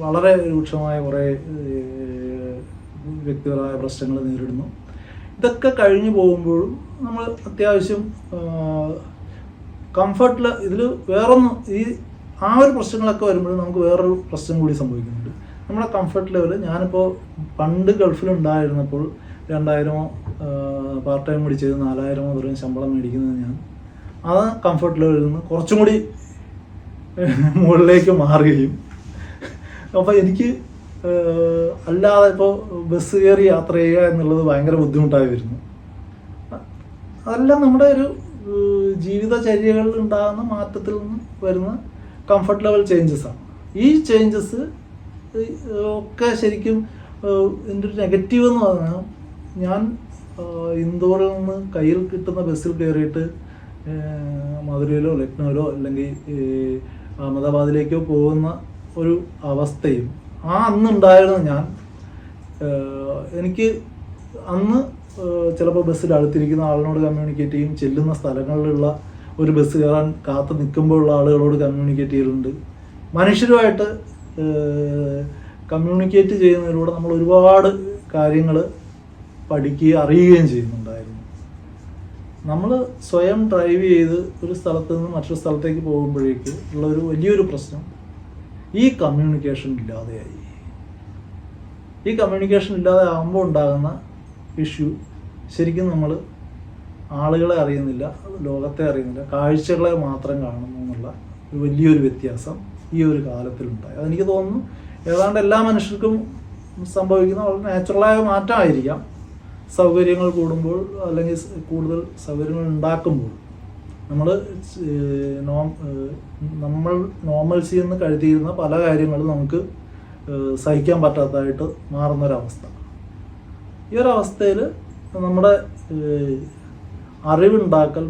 വളരെ രൂക്ഷമായ കുറേ വ്യക്തിപരമായ പ്രശ്നങ്ങൾ നേരിടുന്നു. ഇതൊക്കെ കഴിഞ്ഞു പോകുമ്പോഴും നമ്മൾ അത്യാവശ്യം കംഫർട്ടിൽ ഇതിൽ വേറൊന്നും ആ ഒരു പ്രശ്നങ്ങളൊക്കെ വരുമ്പോഴും നമുക്ക് വേറൊരു പ്രശ്നം കൂടി സംഭവിക്കുന്നുണ്ട്. നമ്മുടെ കംഫർട്ട് ലെവൽ, ഞാനിപ്പോൾ പണ്ട് ഗൾഫിലുണ്ടായിരുന്നപ്പോൾ 2000 പാർട്ട് ടൈം കൂടി ചെയ്ത് 4000 വരെയും ശമ്പളം മേടിക്കുന്നത് ഞാൻ ആ കംഫർട്ട് ലെവലിൽ നിന്ന് കുറച്ചും കൂടി മുകളിലേക്ക് മാറുകയും, അപ്പോൾ എനിക്ക് അല്ലാതെ ഇപ്പോൾ ബസ് കയറി യാത്ര ചെയ്യുക എന്നുള്ളത് ഭയങ്കര ബുദ്ധിമുട്ടായി വരുന്നു. അതെല്ലാം നമ്മുടെ ഒരു ജീവിതചര്യകളിൽ ഉണ്ടാകുന്ന മാറ്റത്തിൽ നിന്ന് വരുന്ന കംഫർട്ട് ലെവൽ ചേഞ്ചസാണ്. ഈ ചേഞ്ചസ് ഒക്കെ ശരിക്കും ഇതിൻ്റെ ഒരു നെഗറ്റീവ് എന്ന് പറഞ്ഞാൽ, ഞാൻ ഇൻഡോറിൽ നിന്ന് കയ്യിൽ കിട്ടുന്ന ബസ്സിൽ കയറിയിട്ട് മധുരയിലോ ലക്നൗവിലോ അല്ലെങ്കിൽ അഹമ്മദാബാദിലേക്കോ പോകുന്ന ഒരു അവസ്ഥയും അന്നുണ്ടായിരുന്നു. ഞാൻ എനിക്ക് അന്ന് ചിലപ്പോൾ ബസ്സിൽ അടുത്തിരിക്കുന്ന ആളിനോട് കമ്മ്യൂണിക്കേറ്റ് ചെയ്യും, ചെല്ലുന്ന സ്ഥലങ്ങളിലുള്ള ഒരു ബസ് കയറാൻ കാത്തു നിൽക്കുമ്പോഴുള്ള ആളുകളോട് കമ്മ്യൂണിക്കേറ്റ് ചെയ്യലുണ്ട്. മനുഷ്യരുമായിട്ട് കമ്മ്യൂണിക്കേറ്റ് ചെയ്യുന്നതിലൂടെ നമ്മൾ ഒരുപാട് കാര്യങ്ങൾ പഠിക്കുകയും അറിയുകയും ചെയ്യുന്നുണ്ടായിരുന്നു. നമ്മൾ സ്വയം ഡ്രൈവ് ചെയ്ത് ഒരു സ്ഥലത്ത് നിന്ന് മറ്റൊരു സ്ഥലത്തേക്ക് പോകുമ്പോഴേക്ക് ഉള്ള ഒരു വലിയൊരു പ്രശ്നം ഈ കമ്മ്യൂണിക്കേഷൻ ഇല്ലാതെയായി. ഈ കമ്മ്യൂണിക്കേഷൻ ഇല്ലാതെ ആകുമ്പോൾ ഉണ്ടാകുന്ന ഇഷ്യൂ ശരിക്കും നമ്മൾ ആളുകളെ അറിയുന്നില്ല, ലോകത്തെ അറിയുന്നില്ല, കാഴ്ചകളെ മാത്രം കാണുന്നു എന്നുള്ള ഒരു വലിയൊരു വ്യത്യാസം ഈ ഒരു കാലത്തിലുണ്ടായി. അതെനിക്ക് തോന്നുന്നു ഏതാണ്ട് എല്ലാ മനുഷ്യർക്കും സംഭവിക്കുന്ന വളരെ നാച്ചുറലായ മാറ്റമായിരിക്കാം. സൗകര്യങ്ങൾ കൂടുമ്പോൾ അല്ലെങ്കിൽ കൂടുതൽ സൗകര്യങ്ങൾ ഉണ്ടാക്കുമ്പോൾ നമ്മൾ നോർമൽസി എന്ന് കരുതിയിരുന്ന പല കാര്യങ്ങളും നമുക്ക് സഹിക്കാൻ പറ്റാത്തതായിട്ട് മാറുന്നൊരവസ്ഥ. ഈ ഒരവസ്ഥയിൽ നമ്മുടെ അറിവുണ്ടാക്കൽ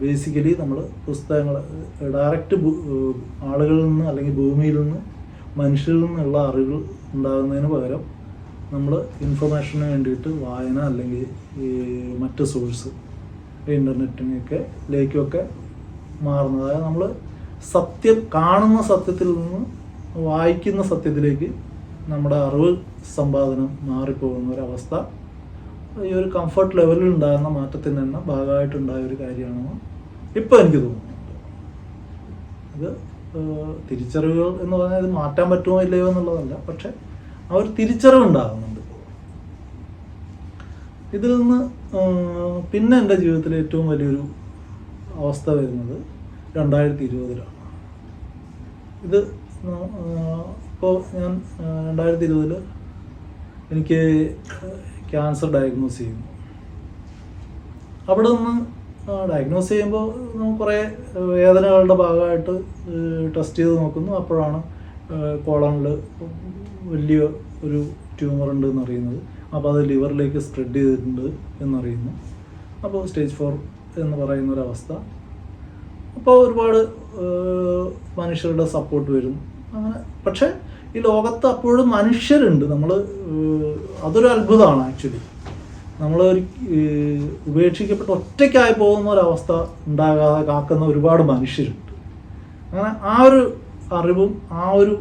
ബേസിക്കലി നമ്മൾ പുസ്തകങ്ങൾ ഡയറക്റ്റ് ആളുകളിൽ നിന്ന് അല്ലെങ്കിൽ ഭൂമിയിൽ നിന്ന് മനുഷ്യരിൽ നിന്നുള്ള അറിവ് ഉണ്ടാകുന്നതിന് പകരം നമ്മൾ ഇൻഫർമേഷന് വേണ്ടിയിട്ട് വായന അല്ലെങ്കിൽ ഈ മറ്റ് സോഴ്സ് ഇൻ്റർനെറ്റിലേക്കൊക്കെ മാറുന്നത്. അതായത് നമ്മൾ സത്യം കാണുന്ന സത്യത്തിൽ നിന്ന് വായിക്കുന്ന സത്യത്തിലേക്ക് നമ്മുടെ അറിവ് സമ്പാദനം മാറിപ്പോകുന്ന ഒരവസ്ഥ ഈ ഒരു കംഫർട്ട് ലെവലിൽ ഉണ്ടാകുന്ന മാറ്റത്തിന് തന്നെ ഭാഗമായിട്ടുണ്ടായ ഒരു കാര്യമാണെന്ന് ഇപ്പോൾ എനിക്ക് തോന്നുന്നുണ്ട്. ഇത് തിരിച്ചറിവുകൾ എന്ന് പറഞ്ഞാൽ ഇത് മാറ്റാൻ പറ്റുമോ ഇല്ലയോ എന്നുള്ളതല്ല, പക്ഷെ ആ ഒരു തിരിച്ചറിവുണ്ടാകുന്നുണ്ട്. ഇതിൽ നിന്ന് പിന്നെ എൻ്റെ ജീവിതത്തിലെ ഏറ്റവും വലിയൊരു അവസ്ഥ വരുന്നത് 2020 ഇത് ഇപ്പോൾ ഞാൻ 2020 എനിക്ക് ക്യാൻസർ ഡയഗ്നോസ് ചെയ്യുന്നു. അവിടെ നിന്ന് ഡയഗ്നോസ് ചെയ്യുമ്പോൾ നമുക്ക് കുറേ വേദനകളുടെ ഭാഗമായിട്ട് ടെസ്റ്റ് ചെയ്ത് നോക്കുന്നു. അപ്പോഴാണ് കോളണിൽ വലിയ ഒരു ട്യൂമർ ഉണ്ട് എന്നറിയുന്നത്. അപ്പോൾ അത് ലിവറിലേക്ക് സ്പ്രെഡ് ചെയ്തിട്ടുണ്ട് എന്നറിയുന്നു. അപ്പോൾ സ്റ്റേജ് 4 എന്ന് പറയുന്നൊരവസ്ഥ. അപ്പോൾ ഒരുപാട് മനുഷ്യരുടെ സപ്പോർട്ട് വരും അങ്ങനെ. പക്ഷേ ഈ ലോകത്ത് അപ്പോഴും മനുഷ്യരുണ്ട്. അതൊരു അത്ഭുതമാണ് ആക്ച്വലി. നമ്മൾ ഉപേക്ഷിക്കപ്പെട്ട് ഒറ്റയ്ക്കായി പോകുന്ന ഒരവസ്ഥ ഉണ്ടാകാതെ കാക്കുന്ന ഒരുപാട് മനുഷ്യരുണ്ട്. അങ്ങനെ ആ ഒരു അറിവും ആ ഒരു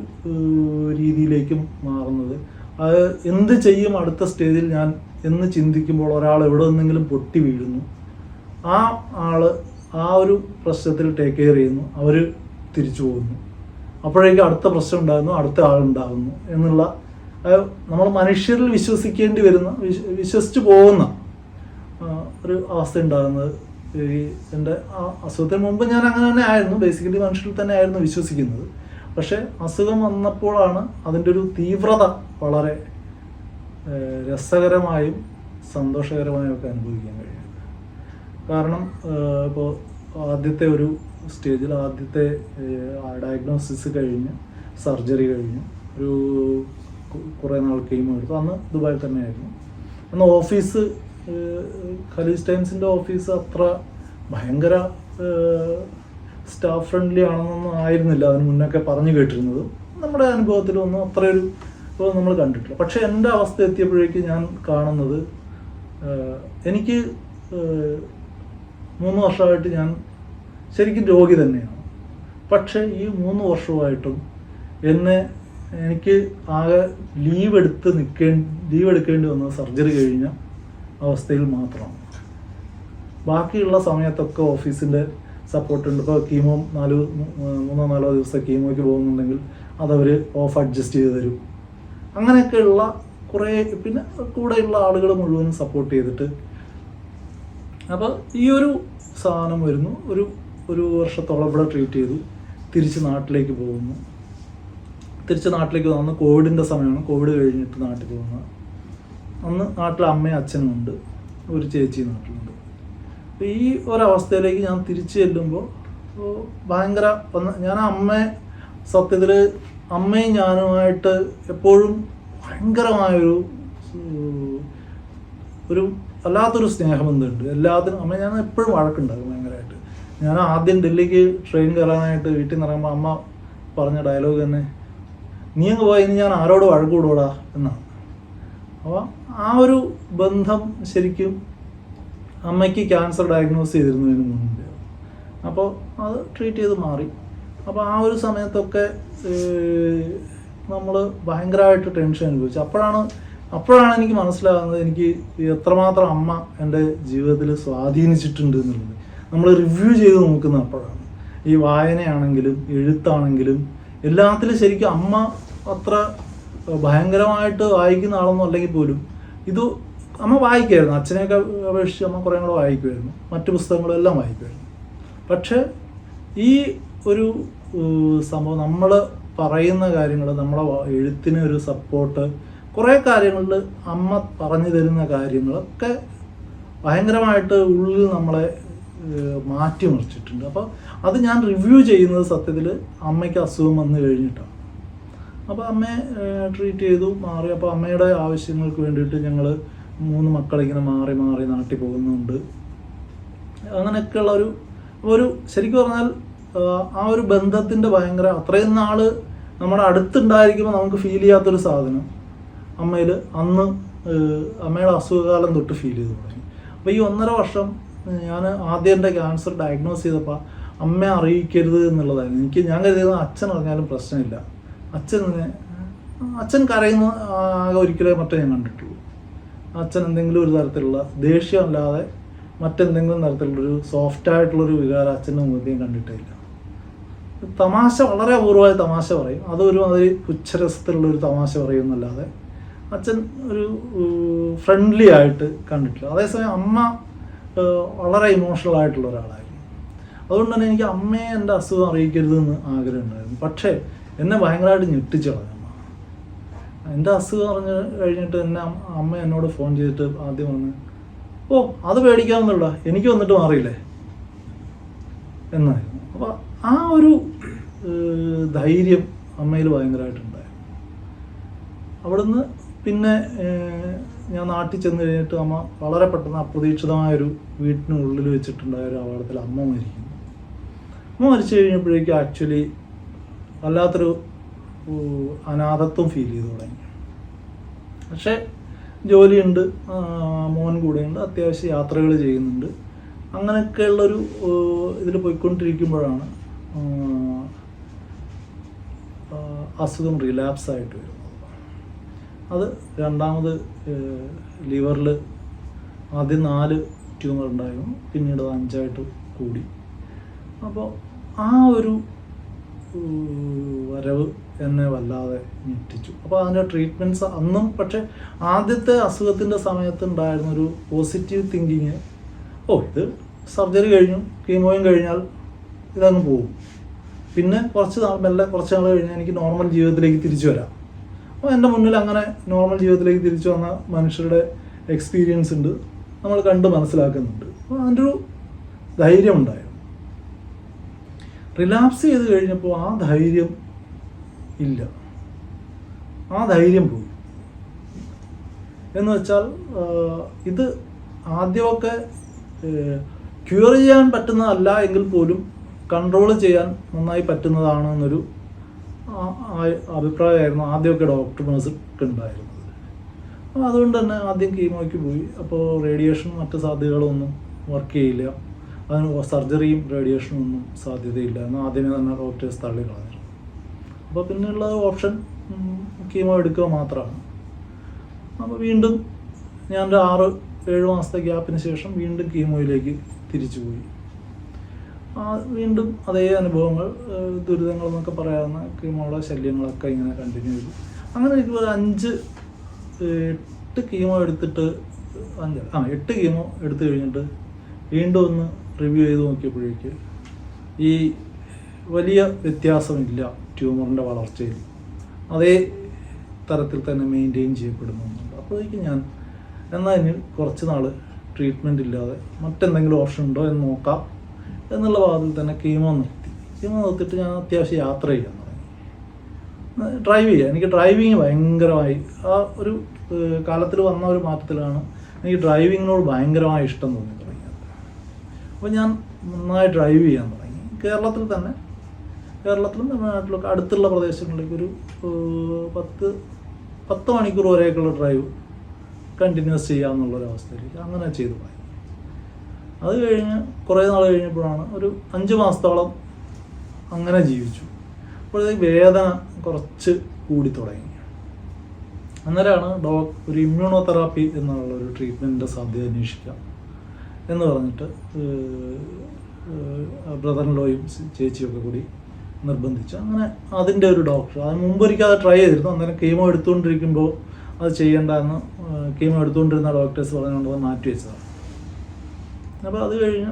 രീതിയിലേക്കും മാറുന്നത്, അത് എന്ത് ചെയ്യും അടുത്ത സ്റ്റേജിൽ ഞാൻ എന്ന് ചിന്തിക്കുമ്പോൾ ഒരാൾ എവിടെ നിന്നെങ്കിലും പൊട്ടി വീഴുന്നു, ആ ആൾ ആ ഒരു പ്രശ്നത്തിൽ ടേക്ക് കെയർ ചെയ്യുന്നു, അവർ തിരിച്ചു പോകുന്നു. അപ്പോഴേക്കും അടുത്ത പ്രശ്നം ഉണ്ടാകുന്നു, അടുത്ത ആളുണ്ടാകുന്നു എന്നുള്ള നമ്മൾ മനുഷ്യരിൽ വിശ്വസിക്കേണ്ടി വരുന്ന വിശ്വസിച്ച് പോകുന്ന ഒരു അവസ്ഥ ഉണ്ടാകുന്നത്. എൻ്റെ അസുഖത്തിന് മുമ്പ് ഞാൻ അങ്ങനെ തന്നെ ആയിരുന്നു, ബേസിക്കലി മനുഷ്യരിൽ തന്നെ ആയിരുന്നു വിശ്വസിക്കുന്നത്. പക്ഷേ അസുഖം വന്നപ്പോഴാണ് അതിൻ്റെ ഒരു തീവ്രത വളരെ രസകരമായും സന്തോഷകരമായും ഒക്കെ അനുഭവിക്കാൻ കഴിയുന്നത്. കാരണം ഇപ്പോൾ ആദ്യത്തെ ഒരു സ്റ്റേജിൽ ആദ്യത്തെ ഡയഗ്നോസിസ് കഴിഞ്ഞ് സർജറി കഴിഞ്ഞ് ഒരു കുറേ നാൾ കീമോ എടുത്തു. അന്ന് ദുബായിൽ തന്നെയായിരുന്നു. അന്ന് ഓഫീസ് ഖലീജ് ടൈംസിൻ്റെ ഓഫീസ് അത്ര ഭയങ്കര സ്റ്റാഫ് ഫ്രണ്ട്ലി ആണെന്നൊന്നും ആയിരുന്നില്ല അതിന് മുന്നൊക്കെ പറഞ്ഞു കേട്ടിരുന്നത്. നമ്മുടെ അനുഭവത്തിലൊന്നും അത്രയൊരു നമ്മൾ കണ്ടിട്ടില്ല. പക്ഷേ എൻ്റെ അവസ്ഥ എത്തിയപ്പോഴേക്ക് ഞാൻ കാണുന്നത്, എനിക്ക് 3 വർഷമായിട്ട് ഞാൻ ശരിക്കും രോഗി തന്നെയാണ്. പക്ഷേ ഈ 3 വർഷമായിട്ടും എനിക്ക് ആകെ ലീവ് എടുക്കേണ്ടി വന്നത് സർജറി കഴിഞ്ഞ അവസ്ഥയിൽ മാത്രമാണ്. ബാക്കിയുള്ള സമയത്തൊക്കെ ഓഫീസിൻ്റെ സപ്പോർട്ടുണ്ട്. ഇപ്പോൾ കീമോ 3-4 ദിവസത്തെ കീമോയ്ക്ക് പോകുന്നുണ്ടെങ്കിൽ അതവർ ഓഫ് അഡ്ജസ്റ്റ് ചെയ്ത് തരും. അങ്ങനെയൊക്കെയുള്ള കുറേ, പിന്നെ കൂടെയുള്ള ആളുകൾ മുഴുവനും സപ്പോർട്ട് ചെയ്തിട്ട്, അപ്പോൾ ഈ ഒരു സാധനം വരുന്നു. ഒരു വർഷത്തോളം ഇവിടെ ട്രീറ്റ് ചെയ്തു. തിരിച്ച് നാട്ടിലേക്ക് പോകുന്നു. അന്ന് കോവിഡിൻ്റെ സമയമാണ്. കോവിഡ് കഴിഞ്ഞിട്ട് നാട്ടിൽ പോകുന്നത്. അന്ന് നാട്ടിൽ അമ്മയും അച്ഛനും ഉണ്ട്, ഒരു ചേച്ചി നാട്ടിലുണ്ട്. അപ്പോൾ ഈ ഒരവസ്ഥയിലേക്ക് ഞാൻ തിരിച്ചു ചെല്ലുമ്പോൾ ഭയങ്കര ഞാൻ സത്യത്തിൽ അമ്മയും ഞാനുമായിട്ട് എപ്പോഴും ഭയങ്കരമായൊരു വല്ലാത്തൊരു സ്നേഹബന്ധമുണ്ട്. എല്ലാത്തിനും ഞാൻ എപ്പോഴും വഴക്കുണ്ടാകും ഭയങ്കരമായിട്ട്. ഞാൻ ആദ്യം ഡൽഹിക്ക് ട്രെയിൻ കയറാനായിട്ട് വീട്ടിൽ നിന്ന് ഇറങ്ങുമ്പോൾ അമ്മ പറഞ്ഞ ഡയലോഗ് തന്നെ, നീ അങ്ങ് പോയി ഇനി ഞാൻ ആരോട് വഴക്കൂടൂടാ എന്നാണ്. അപ്പോൾ ആ ഒരു ബന്ധം ശരിക്കും അമ്മയ്ക്ക് ക്യാൻസർ ഡയഗ്നോസ് ചെയ്തിരുന്നതിന് മുൻപ്. അപ്പോൾ അത് ട്രീറ്റ് ചെയ്ത് മാറി. അപ്പോൾ ആ ഒരു സമയത്തൊക്കെ നമ്മൾ ഭയങ്കരമായിട്ട് ടെൻഷൻ അനുഭവിച്ചു. അപ്പോഴാണ് എനിക്ക് മനസ്സിലാകുന്നത് എനിക്ക് എത്രമാത്രം അമ്മ എൻ്റെ ജീവിതത്തിൽ സ്വാധീനിച്ചിട്ടുണ്ട് എന്നുള്ളത്. നമ്മൾ റിവ്യൂ ചെയ്ത് നോക്കുന്നത് അപ്പോഴാണ്. ഈ വായനയാണെങ്കിലും എഴുത്താണെങ്കിലും എല്ലാത്തിലും ശരിക്കും അമ്മ അത്ര ഭയങ്കരമായിട്ട് വായിക്കുന്ന ആളൊന്നും അല്ലെങ്കിൽ പോലും ഇത് അമ്മ വായിക്കുമായിരുന്നു. അച്ഛനെയൊക്കെ അപേക്ഷിച്ച് അമ്മ കുറേ കൂടെ വായിക്കുമായിരുന്നു, മറ്റു പുസ്തകങ്ങളെല്ലാം വായിക്കുമായിരുന്നു. പക്ഷേ ഈ ഒരു സംഭവം നമ്മൾ പറയുന്ന കാര്യങ്ങൾ, നമ്മളെ എഴുത്തിന് ഒരു സപ്പോർട്ട്, കുറേ കാര്യങ്ങളിൽ അമ്മ പറഞ്ഞു തരുന്ന കാര്യങ്ങളൊക്കെ ഭയങ്കരമായിട്ട് ഉള്ളിൽ നമ്മളെ മാറ്റിമറിച്ചിട്ടുണ്ട്. അപ്പോൾ അത് ഞാൻ റിവ്യൂ ചെയ്യുന്നത് സത്യത്തിൽ അമ്മയ്ക്ക് അസുഖം വന്നു കഴിഞ്ഞിട്ടാണ്. അപ്പോൾ അമ്മയെ ട്രീറ്റ് ചെയ്തു മാറി. അപ്പോൾ അമ്മയുടെ ആവശ്യങ്ങൾക്ക് വേണ്ടിയിട്ട് ഞങ്ങൾ 3 മക്കളിങ്ങനെ മാറി മാറി നാട്ടിൽ പോകുന്നുണ്ട്. അങ്ങനെയൊക്കെയുള്ള ഒരു ശരിക്കും പറഞ്ഞാൽ ആ ഒരു ബന്ധത്തിൻ്റെ ഭയങ്കര അത്രയും നാൾ നമ്മുടെ അടുത്തുണ്ടായിരിക്കുമ്പോൾ നമുക്ക് ഫീൽ ചെയ്യാത്തൊരു സാധനം അമ്മയിൽ അന്ന് അമ്മയുടെ അസുഖകാലം തൊട്ട് ഫീൽ ചെയ്ത് തുടങ്ങി. അപ്പോൾ ഈ 1.5 വർഷം ഞാൻ ആദ്യം എൻ്റെ ക്യാൻസർ ഡയഗ്നോസ് ചെയ്തപ്പോൾ അമ്മയെ അറിയിക്കരുത് എന്നുള്ളതായിരുന്നു. ഞാൻ കരുതിയത് അച്ഛൻ അറിഞ്ഞാലും പ്രശ്നമില്ല. അച്ഛൻ കരയുന്ന ആകെ ഒരിക്കലേ മറ്റേ ഞാൻ കണ്ടിട്ടുള്ളൂ. അച്ഛൻ എന്തെങ്കിലും ഒരു തരത്തിലുള്ള ദേഷ്യമല്ലാതെ മറ്റെന്തെങ്കിലും തരത്തിലുള്ളൊരു സോഫ്റ്റായിട്ടുള്ളൊരു വികാരം അച്ഛൻ്റെ മുഖത്തേയും കണ്ടിട്ടേ ഇല്ല. തമാശ വളരെ അപൂർവമായി തമാശ പറയും, അതൊരു മാതിരി പുച്ഛരസത്തിലുള്ളൊരു തമാശ പറയുമെന്നല്ലാതെ അച്ഛൻ ഒരു ഫ്രണ്ട്ലി ആയിട്ട് കണ്ടിട്ടില്ല. അതേസമയം അമ്മ വളരെ ഇമോഷണൽ ആയിട്ടുള്ള ഒരാളായിരുന്നു. അതുകൊണ്ട് തന്നെ എനിക്ക് അമ്മയെ എൻ്റെ അസുഖം അറിയിക്കരുതെന്ന് ആഗ്രഹം ഉണ്ടായിരുന്നു. പക്ഷേ എന്നെ ഭയങ്കരമായിട്ട് ഞെട്ടിച്ചു കളഞ്ഞു അമ്മ. എൻ്റെ അസുഖം അറിഞ്ഞ് കഴിഞ്ഞിട്ട് അമ്മ എന്നോട് ഫോൺ ചെയ്തിട്ട് ആദ്യം വന്ന്, ഓ അത് പേടിക്കാവുന്നില്ല, എനിക്ക് വന്നിട്ട് മാറിയില്ലേ എന്നായിരുന്നു. അപ്പോൾ ആ ഒരു ധൈര്യം അമ്മയിൽ ഭയങ്കരമായിട്ടുണ്ടായിരുന്നു. അവിടുന്ന് പിന്നെ ഞാൻ നാട്ടിൽ ചെന്ന് കഴിഞ്ഞിട്ട് അമ്മ വളരെ പെട്ടെന്ന് അപ്രതീക്ഷിതമായൊരു വീട്ടിനുള്ളിൽ വെച്ചിട്ടുണ്ടായ ഒരു അപകടത്തിൽ അമ്മ മരിക്കുന്നു. അമ്മ മരിച്ചു കഴിഞ്ഞപ്പോഴേക്കും ആക്ച്വലി വല്ലാത്തൊരു അനാഥത്വം ഫീൽ ചെയ്തു തുടങ്ങി. പക്ഷേ ജോലിയുണ്ട്, മോൻ കൂടെയുണ്ട്, അത്യാവശ്യം യാത്രകൾ ചെയ്യുന്നുണ്ട്. അങ്ങനെയൊക്കെയുള്ളൊരു ഇതിൽ പോയിക്കൊണ്ടിരിക്കുമ്പോഴാണ് അസുഖം റിലാപ്സ് ആയിട്ട് വരുന്നത്. അത് രണ്ടാമത് ലിവറിൽ ആദ്യം 4 ട്യൂമർ ഉണ്ടായിരുന്നു, പിന്നീട് 5 കൂടി. അപ്പോൾ ആ ഒരു വരവ് എന്നെ വല്ലാതെ ഞെട്ടിച്ചു. അപ്പോൾ അതിൻ്റെ ട്രീറ്റ്മെൻറ്റ്സ് അന്നും, പക്ഷേ ആദ്യത്തെ അസുഖത്തിൻ്റെ സമയത്ത് ഉണ്ടായിരുന്നൊരു പോസിറ്റീവ് തിങ്കിങ്, ഇത് സർജറി കഴിഞ്ഞു, കീമോയും കഴിഞ്ഞാൽ ഇതങ്ങ് പോകും, പിന്നെ കുറച്ച് നാൾ കഴിഞ്ഞാൽ എനിക്ക് നോർമൽ ജീവിതത്തിലേക്ക് തിരിച്ചു വരാം. അപ്പോൾ എൻ്റെ മുന്നിൽ അങ്ങനെ നോർമൽ ജീവിതത്തിലേക്ക് തിരിച്ചു വന്ന മനുഷ്യരുടെ എക്സ്പീരിയൻസ് ഉണ്ട്, നമ്മൾ കണ്ട് മനസ്സിലാക്കുന്നുണ്ട്. അപ്പോൾ അതിൻ്റെ ഒരു ധൈര്യം ഉണ്ടായിരുന്നു. റിലാപ്സ് ചെയ്ത് കഴിഞ്ഞപ്പോൾ ആ ധൈര്യം ഇല്ല, ആ ധൈര്യം പോയി. എന്ന് വെച്ചാൽ ഇത് ആദ്യമൊക്കെ ക്യൂർ ചെയ്യാൻ പറ്റുന്നതല്ല എങ്കിൽ പോലും കൺട്രോൾ ചെയ്യാൻ നന്നായി പറ്റുന്നതാണ് എന്നൊരു അഭിപ്രായമായിരുന്നു ആദ്യമൊക്കെ ഡോക്ടർമാർക്ക് ഉണ്ടായിരുന്നത്. അപ്പോൾ അതുകൊണ്ട് തന്നെ ആദ്യം കീമോയ്ക്ക് പോയി. അപ്പോൾ റേഡിയേഷനും മറ്റ് സാധ്യതകളൊന്നും വർക്ക് ചെയ്യില്ല, അതിന് സർജറിയും റേഡിയേഷനും ഒന്നും സാധ്യതയില്ല എന്ന് ആദ്യമേ തന്നെ ഡോക്ടേഴ്സ് തള്ളി കളഞ്ഞു. അപ്പോൾ പിന്നെയുള്ള ഓപ്ഷൻ കീമോ എടുക്കുക മാത്രമാണ്. അപ്പോൾ വീണ്ടും ഞാൻ ഒരു 6-7 മാസത്തെ ഗ്യാപ്പിന് ശേഷം വീണ്ടും കീമോയിലേക്ക് തിരിച്ചു പോയി. വീണ്ടും അതേ അനുഭവങ്ങൾ, ദുരിതങ്ങളെന്നൊക്കെ പറയാവുന്ന കീമോയുടെ ശല്യങ്ങളൊക്കെ ഇങ്ങനെ കണ്ടിന്യൂ ചെയ്തു. അങ്ങനെ എനിക്ക് 8 കീമോ എടുത്തിട്ട് 8 കീമോ എടുത്തു കഴിഞ്ഞിട്ട് വീണ്ടും ഒന്ന് റിവ്യൂ ചെയ്ത് നോക്കിയപ്പോഴേക്ക് ഈ വലിയ വ്യത്യാസമില്ല ട്യൂമറിൻ്റെ വളർച്ചയിൽ, അതേ തരത്തിൽ തന്നെ മെയിൻറ്റെയിൻ ചെയ്യപ്പെടുന്നുണ്ട്. അപ്പോഴേക്കും ഞാൻ എന്നാൽ ഇനി കുറച്ച് നാൾ ട്രീറ്റ്മെൻറ്റ് ഇല്ലാതെ മറ്റെന്തെങ്കിലും ഓപ്ഷൻ ഉണ്ടോ എന്ന് നോക്കാം എന്നുള്ള ഭാഗത്തിൽ തന്നെ കീമോ നിർത്തിയിട്ട് ഞാൻ അത്യാവശ്യം യാത്ര ചെയ്യാൻ തുടങ്ങി, ഡ്രൈവ് ചെയ്യുക. എനിക്ക് ഡ്രൈവിങ് ഭയങ്കരമായി ആ ഒരു കാലത്തിൽ വന്ന ഒരു മാറ്റത്തിലാണ് എനിക്ക് ഡ്രൈവിങ്ങിനോട് ഭയങ്കരമായി ഇഷ്ടം തോന്നി തുടങ്ങിയത്. അപ്പോൾ ഞാൻ നന്നായി ഡ്രൈവ് ചെയ്യാൻ തുടങ്ങി. കേരളത്തിൽ തന്നെ, കേരളത്തിലും തമിഴ്നാട്ടിലൊക്കെ അടുത്തുള്ള പ്രദേശങ്ങളിലേക്ക് ഒരു 10 മണിക്കൂർ വരെയൊക്കെയുള്ള ഡ്രൈവ് കണ്ടിന്യൂസ് ചെയ്യാമെന്നുള്ളൊരവസ്ഥയിലേക്ക് അങ്ങനെ ചെയ്തു പോയി. അത് കഴിഞ്ഞ് കുറേ നാൾ കഴിഞ്ഞപ്പോഴാണ് ഒരു 5 മാസത്തോളം അങ്ങനെ ജീവിച്ചു. അപ്പോഴത്തേക്ക് വേദന കുറച്ച് കൂടി തുടങ്ങി. അന്നേരമാണ് ഒരു ഇമ്മ്യൂണോതെറാപ്പി എന്നുള്ളൊരു ട്രീറ്റ്മെൻറ്റിൻ്റെ സാധ്യത അന്വേഷിക്കാം എന്ന് പറഞ്ഞിട്ട് ബ്രദറിലോയും ചേച്ചിയൊക്കെ കൂടി നിർബന്ധിച്ചു. അങ്ങനെ അതിൻ്റെ ഒരു ഡോക്ടർ, അതിന് മുമ്പൊരിക്കൽ അത് ട്രൈ ചെയ്തിരുന്നു. അന്നേരം കീമോ എടുത്തുകൊണ്ടിരിക്കുമ്പോൾ അത് ചെയ്യേണ്ടെന്ന് കീമോ എടുത്തുകൊണ്ടിരുന്ന ഡോക്ടേഴ്സ് പറഞ്ഞുകൊണ്ട് അത് മാറ്റി വെച്ചതാണ്. അപ്പോൾ അത് കഴിഞ്ഞ്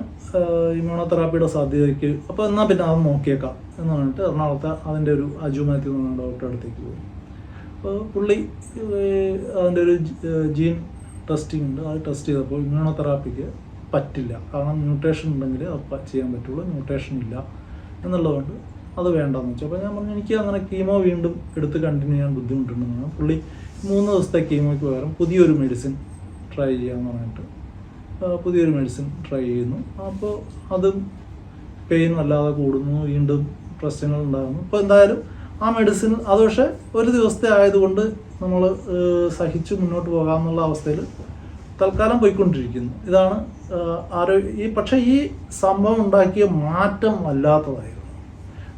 ഇമ്മ്യൂണോതെറാപ്പിയുടെ സാധ്യതയ്ക്ക് അപ്പോൾ എന്നാൽ പിന്നെ അത് നോക്കിയേക്കാം എന്ന് പറഞ്ഞിട്ട് എറണാകുളത്തെ അതിൻ്റെ ഒരു അജു മാത്യു എന്ന ഡോക്ടറെ അടുത്തേക്ക് പോയി. അപ്പോൾ പുള്ളി അതിൻ്റെ ഒരു ജീൻ ടെസ്റ്റിംഗ് ഉണ്ട്. അത് ടെസ്റ്റ് ചെയ്തപ്പോൾ ഇമ്മ്യൂണോതെറാപ്പിക്ക് പറ്റില്ല, കാരണം മ്യൂട്ടേഷൻ ഉണ്ടെങ്കിൽ അത് ചെയ്യാൻ പറ്റുള്ളൂ, മ്യൂട്ടേഷൻ ഇല്ല എന്നുള്ളതുകൊണ്ട് അത് വേണ്ടെന്ന് വെച്ചു. അപ്പോൾ ഞാൻ പറഞ്ഞു എനിക്ക് അങ്ങനെ കീമോ വീണ്ടും എടുത്ത് കണ്ടിന്യൂ ചെയ്യാൻ ബുദ്ധിമുട്ടുണ്ടെന്നാണ്. പുള്ളി 3 ദിവസത്തെ കീമോയ്ക്ക് പകരം പുതിയൊരു മെഡിസിൻ ട്രൈ ചെയ്യാമെന്ന് പറഞ്ഞിട്ട് പുതിയൊരു മെഡിസിൻ ട്രൈ ചെയ്യുന്നു. അപ്പോൾ അതും പെയിൻ വല്ലാതെ കൂടുന്നു, വീണ്ടും പ്രശ്നങ്ങൾ ഉണ്ടാകുന്നു. ഇപ്പോൾ എന്തായാലും ആ മെഡിസിൻ അത് പക്ഷേ ഒരു ദിവസത്തെ ആയതുകൊണ്ട് നമ്മൾ സഹിച്ച് മുന്നോട്ട് പോകാമെന്നുള്ള അവസ്ഥയിൽ തൽക്കാലം പോയിക്കൊണ്ടിരിക്കുന്നു. ഇതാണ് പക്ഷേ ഈ സംഭവം ഉണ്ടാക്കിയ മാറ്റം വല്ലാത്തതായിരുന്നു.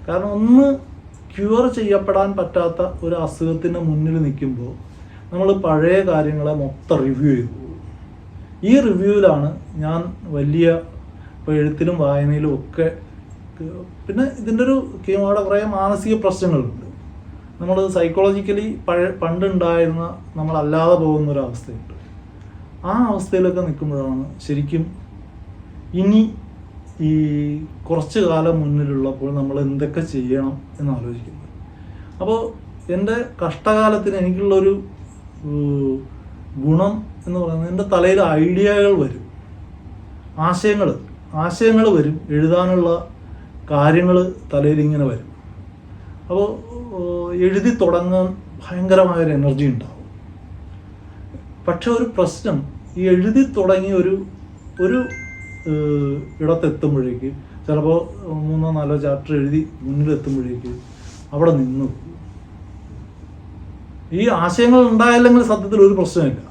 കാരണം ഒന്ന് ക്യൂർ ചെയ്യപ്പെടാൻ പറ്റാത്ത ഒരു അസുഖത്തിന് മുന്നിൽ നിൽക്കുമ്പോൾ നമ്മൾ പഴയ കാര്യങ്ങളെ മൊത്തം റിവ്യൂ ചെയ്തു. ഈ റിവ്യൂവിലാണ് ഞാൻ വലിയ ഇപ്പോൾ എഴുത്തിലും വായനയിലും ഒക്കെ, പിന്നെ ഇതിൻ്റെ ഒരു കീമോയുടെ കുറേ മാനസിക പ്രശ്നങ്ങളുണ്ട്. നമ്മൾ സൈക്കോളജിക്കലി പണ്ടുണ്ടായിരുന്ന നമ്മളല്ലാതെ പോകുന്നൊരവസ്ഥയുണ്ട്. ആ അവസ്ഥയിലൊക്കെ നിൽക്കുമ്പോഴാണ് ശരിക്കും ഇനി ഈ കുറച്ച് കാലം മുന്നിലുള്ളപ്പോൾ നമ്മൾ എന്തൊക്കെ ചെയ്യണം എന്ന് ആലോചിക്കുന്നത്. അപ്പോൾ എൻ്റെ കഷ്ടകാലത്തിന് എനിക്കുള്ളൊരു ഗുണം എന്ന് പറയുന്നത് എൻ്റെ തലയിൽ ഐഡിയകൾ വരും, ആശയങ്ങൾ വരും, എഴുതാനുള്ള കാര്യങ്ങൾ തലയിൽ ഇങ്ങനെ വരും. അപ്പോൾ എഴുതി തുടങ്ങാൻ ഭയങ്കരമായൊരു എനർജി ഉണ്ടാവും. പക്ഷെ ഒരു പ്രശ്നം, ഈ എഴുതി തുടങ്ങി ഒരു ഇടത്തെത്തുമ്പോഴേക്ക് ചിലപ്പോൾ 3-4 ചാപ്റ്റർ എഴുതി മുന്നിലെത്തുമ്പോഴേക്ക് അവിടെ നിന്നു. ഈ ആശയങ്ങൾ ഉണ്ടായില്ലെങ്കിൽ സത്യത്തിൽ ഒരു പ്രശ്നമില്ല.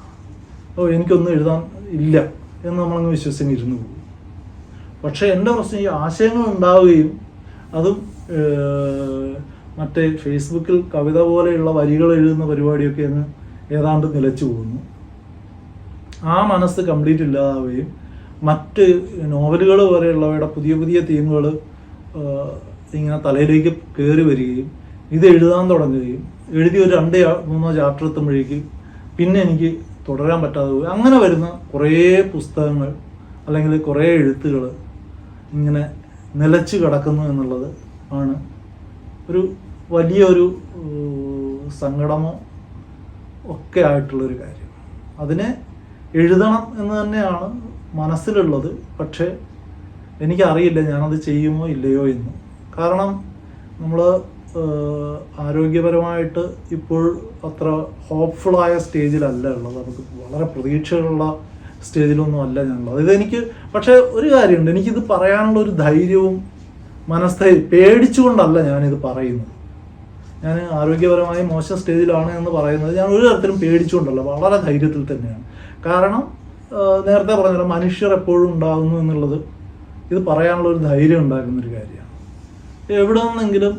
എനിക്കൊന്നും എഴുതാൻ ഇല്ല എന്ന് നമ്മളങ്ങ് വിശ്വസിച്ചിരുന്നു പോകും. പക്ഷേ എൻ്റെ പ്രശ്നം ഈ ആശയങ്ങൾ ഉണ്ടാവുകയും അതും മറ്റേ ഫേസ്ബുക്കിൽ കവിത പോലെയുള്ള വരികൾ എഴുതുന്ന പരിപാടിയൊക്കെ അങ്ങ് ഏതാണ്ട് നിലച്ചു പോകുന്നു. ആ മനസ്സ് കംപ്ലീറ്റ് ഇല്ലാതാവുകയും മറ്റ് നോവലുകൾ പോലെയുള്ളവയുടെ പുതിയ പുതിയ തീമുകൾ ഇങ്ങനെ തലയിലേക്ക് കയറി വരികയും ഇത് എഴുതാൻ തുടങ്ങുകയും എഴുതി ഒരു 2-3 ചാപ്റ്റർ എത്തുമ്പോഴേക്ക് പിന്നെ എനിക്ക് തുടരാൻ പറ്റാതെ പോയി. അങ്ങനെ വരുന്ന കുറേ പുസ്തകങ്ങൾ അല്ലെങ്കിൽ കുറേ എഴുത്തുകൾ ഇങ്ങനെ നിലച്ച് കിടക്കുന്നു എന്നുള്ളത് ആണ് ഒരു വലിയൊരു സങ്കടമോ ഒക്കെ ആയിട്ടുള്ളൊരു കാര്യം. അതിനെ എഴുതണം എന്ന് തന്നെയാണ് മനസ്സിലുള്ളത്. പക്ഷേ എനിക്കറിയില്ല ഞാനത് ചെയ്യുമോ ഇല്ലയോ എന്ന്. കാരണം നമ്മൾ ആരോഗ്യപരമായിട്ട് ഇപ്പോൾ അത്ര ഹോപ്പ്ഫുള്ളായ സ്റ്റേജിലല്ല ഉള്ളത്. നമുക്ക് വളരെ പ്രതീക്ഷകളുള്ള സ്റ്റേജിലൊന്നും അല്ല ഞാനുള്ളത്. ഇതെനിക്ക് പക്ഷേ ഒരു കാര്യമുണ്ട്, എനിക്കിത് പറയാനുള്ള ഒരു ധൈര്യവും മനസ്ഥൈര്യം പേടിച്ചുകൊണ്ടല്ല ഞാനിത് പറയുന്നത്. ഞാൻ ആരോഗ്യപരമായി മോശം സ്റ്റേജിലാണ് എന്ന് പറയുന്നത് ഞാൻ ഒരു തരത്തിലും പേടിച്ചുകൊണ്ടല്ല, വളരെ ധൈര്യത്തിൽ തന്നെയാണ്. കാരണം നേരത്തെ പറഞ്ഞല്ലോ, മനുഷ്യർ എപ്പോഴും ഉണ്ടാകുന്നു എന്നുള്ളത് ഇത് പറയാനുള്ള ഒരു ധൈര്യം ഉണ്ടാക്കുന്നൊരു കാര്യമാണ്. എവിടെ നിന്നെങ്കിലും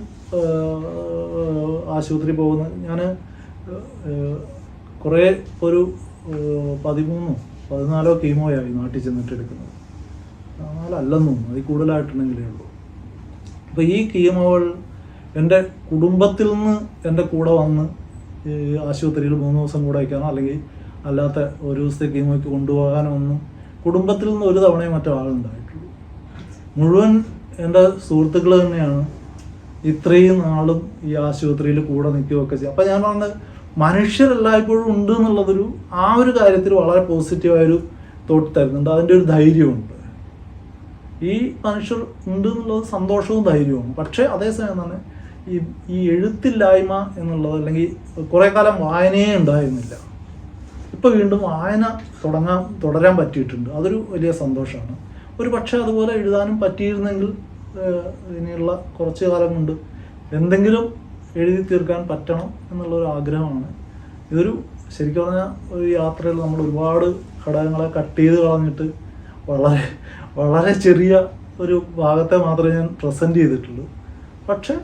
ആശുപത്രി പോകുന്ന ഞാൻ കുറേ ഒരു 13-14 കീമോയായി നാട്ടിൽ ചെന്നിട്ട് എടുക്കുന്നത്. 4 അല്ലെന്ന് തോന്നുന്നു, അതിൽ കൂടുതലായിട്ടുണ്ടെങ്കിലേ ഉള്ളൂ. അപ്പോൾ ഈ കീമോകൾ എൻ്റെ കുടുംബത്തിൽ നിന്ന് എൻ്റെ കൂടെ വന്ന് ആശുപത്രിയിൽ 3 ദിവസം കൂടെ വയ്ക്കാനോ അല്ലെങ്കിൽ അല്ലാത്ത ഒരു ദിവസത്തെ കീമോയ്ക്ക് കൊണ്ടുപോകാനോ ഒന്നും കുടുംബത്തിൽ നിന്ന് ഒരു തവണയും മറ്റോ ആളുണ്ടായിട്ടുള്ളൂ. മുഴുവൻ എൻ്റെ സുഹൃത്തുക്കൾ തന്നെയാണ് ഇത്രയും നാളും ഈ ആശുപത്രിയിൽ കൂടെ നിൽക്കുകയൊക്കെ ചെയ്യും. അപ്പം ഞാൻ പറഞ്ഞത് മനുഷ്യരെല്ലായ്പ്പോഴും ഉണ്ട് എന്നുള്ളതൊരു ആ ഒരു കാര്യത്തിൽ വളരെ പോസിറ്റീവായൊരു തോട്ട് തരുന്നുണ്ട്. അതിൻ്റെ ഒരു ധൈര്യമുണ്ട്. ഈ മനുഷ്യർ ഉണ്ട് എന്നുള്ളത് സന്തോഷവും ധൈര്യവും. പക്ഷേ അതേസമയം തന്നെ ഈ എഴുത്തില്ലായ്മ എന്നുള്ളത്, അല്ലെങ്കിൽ കുറേ കാലം വായനയേ ഉണ്ടായിരുന്നില്ല, ഇപ്പോൾ വീണ്ടും വായന തുടരാൻ പറ്റിയിട്ടുണ്ട്. അതൊരു വലിയ സന്തോഷമാണ്. ഒരു പക്ഷേ അതുപോലെ എഴുതാനും പറ്റിയിരുന്നെങ്കിൽ ഇനിയുള്ള കുറച്ച് കാലം കൊണ്ട് എന്തെങ്കിലും എഴുതി തീർക്കാൻ പറ്റണം എന്നുള്ളൊരു ആഗ്രഹമാണ്. ഇതൊരു ശരിക്കും പറഞ്ഞാൽ ഒരു യാത്രയിൽ നമ്മൾ ഒരുപാട് ഘടകങ്ങളെ കട്ട് ചെയ്ത് കളഞ്ഞിട്ട് വളരെ വളരെ ചെറിയ ഒരു ഭാഗത്തെ മാത്രമേ ഞാൻ പ്രസൻറ്റ് ചെയ്തിട്ടുള്ളൂ. പക്ഷെ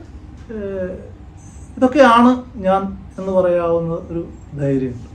ഇതൊക്കെയാണ് ഞാൻ എന്ന് പറയാവുന്ന ഒരു ധൈര്യമുണ്ട്.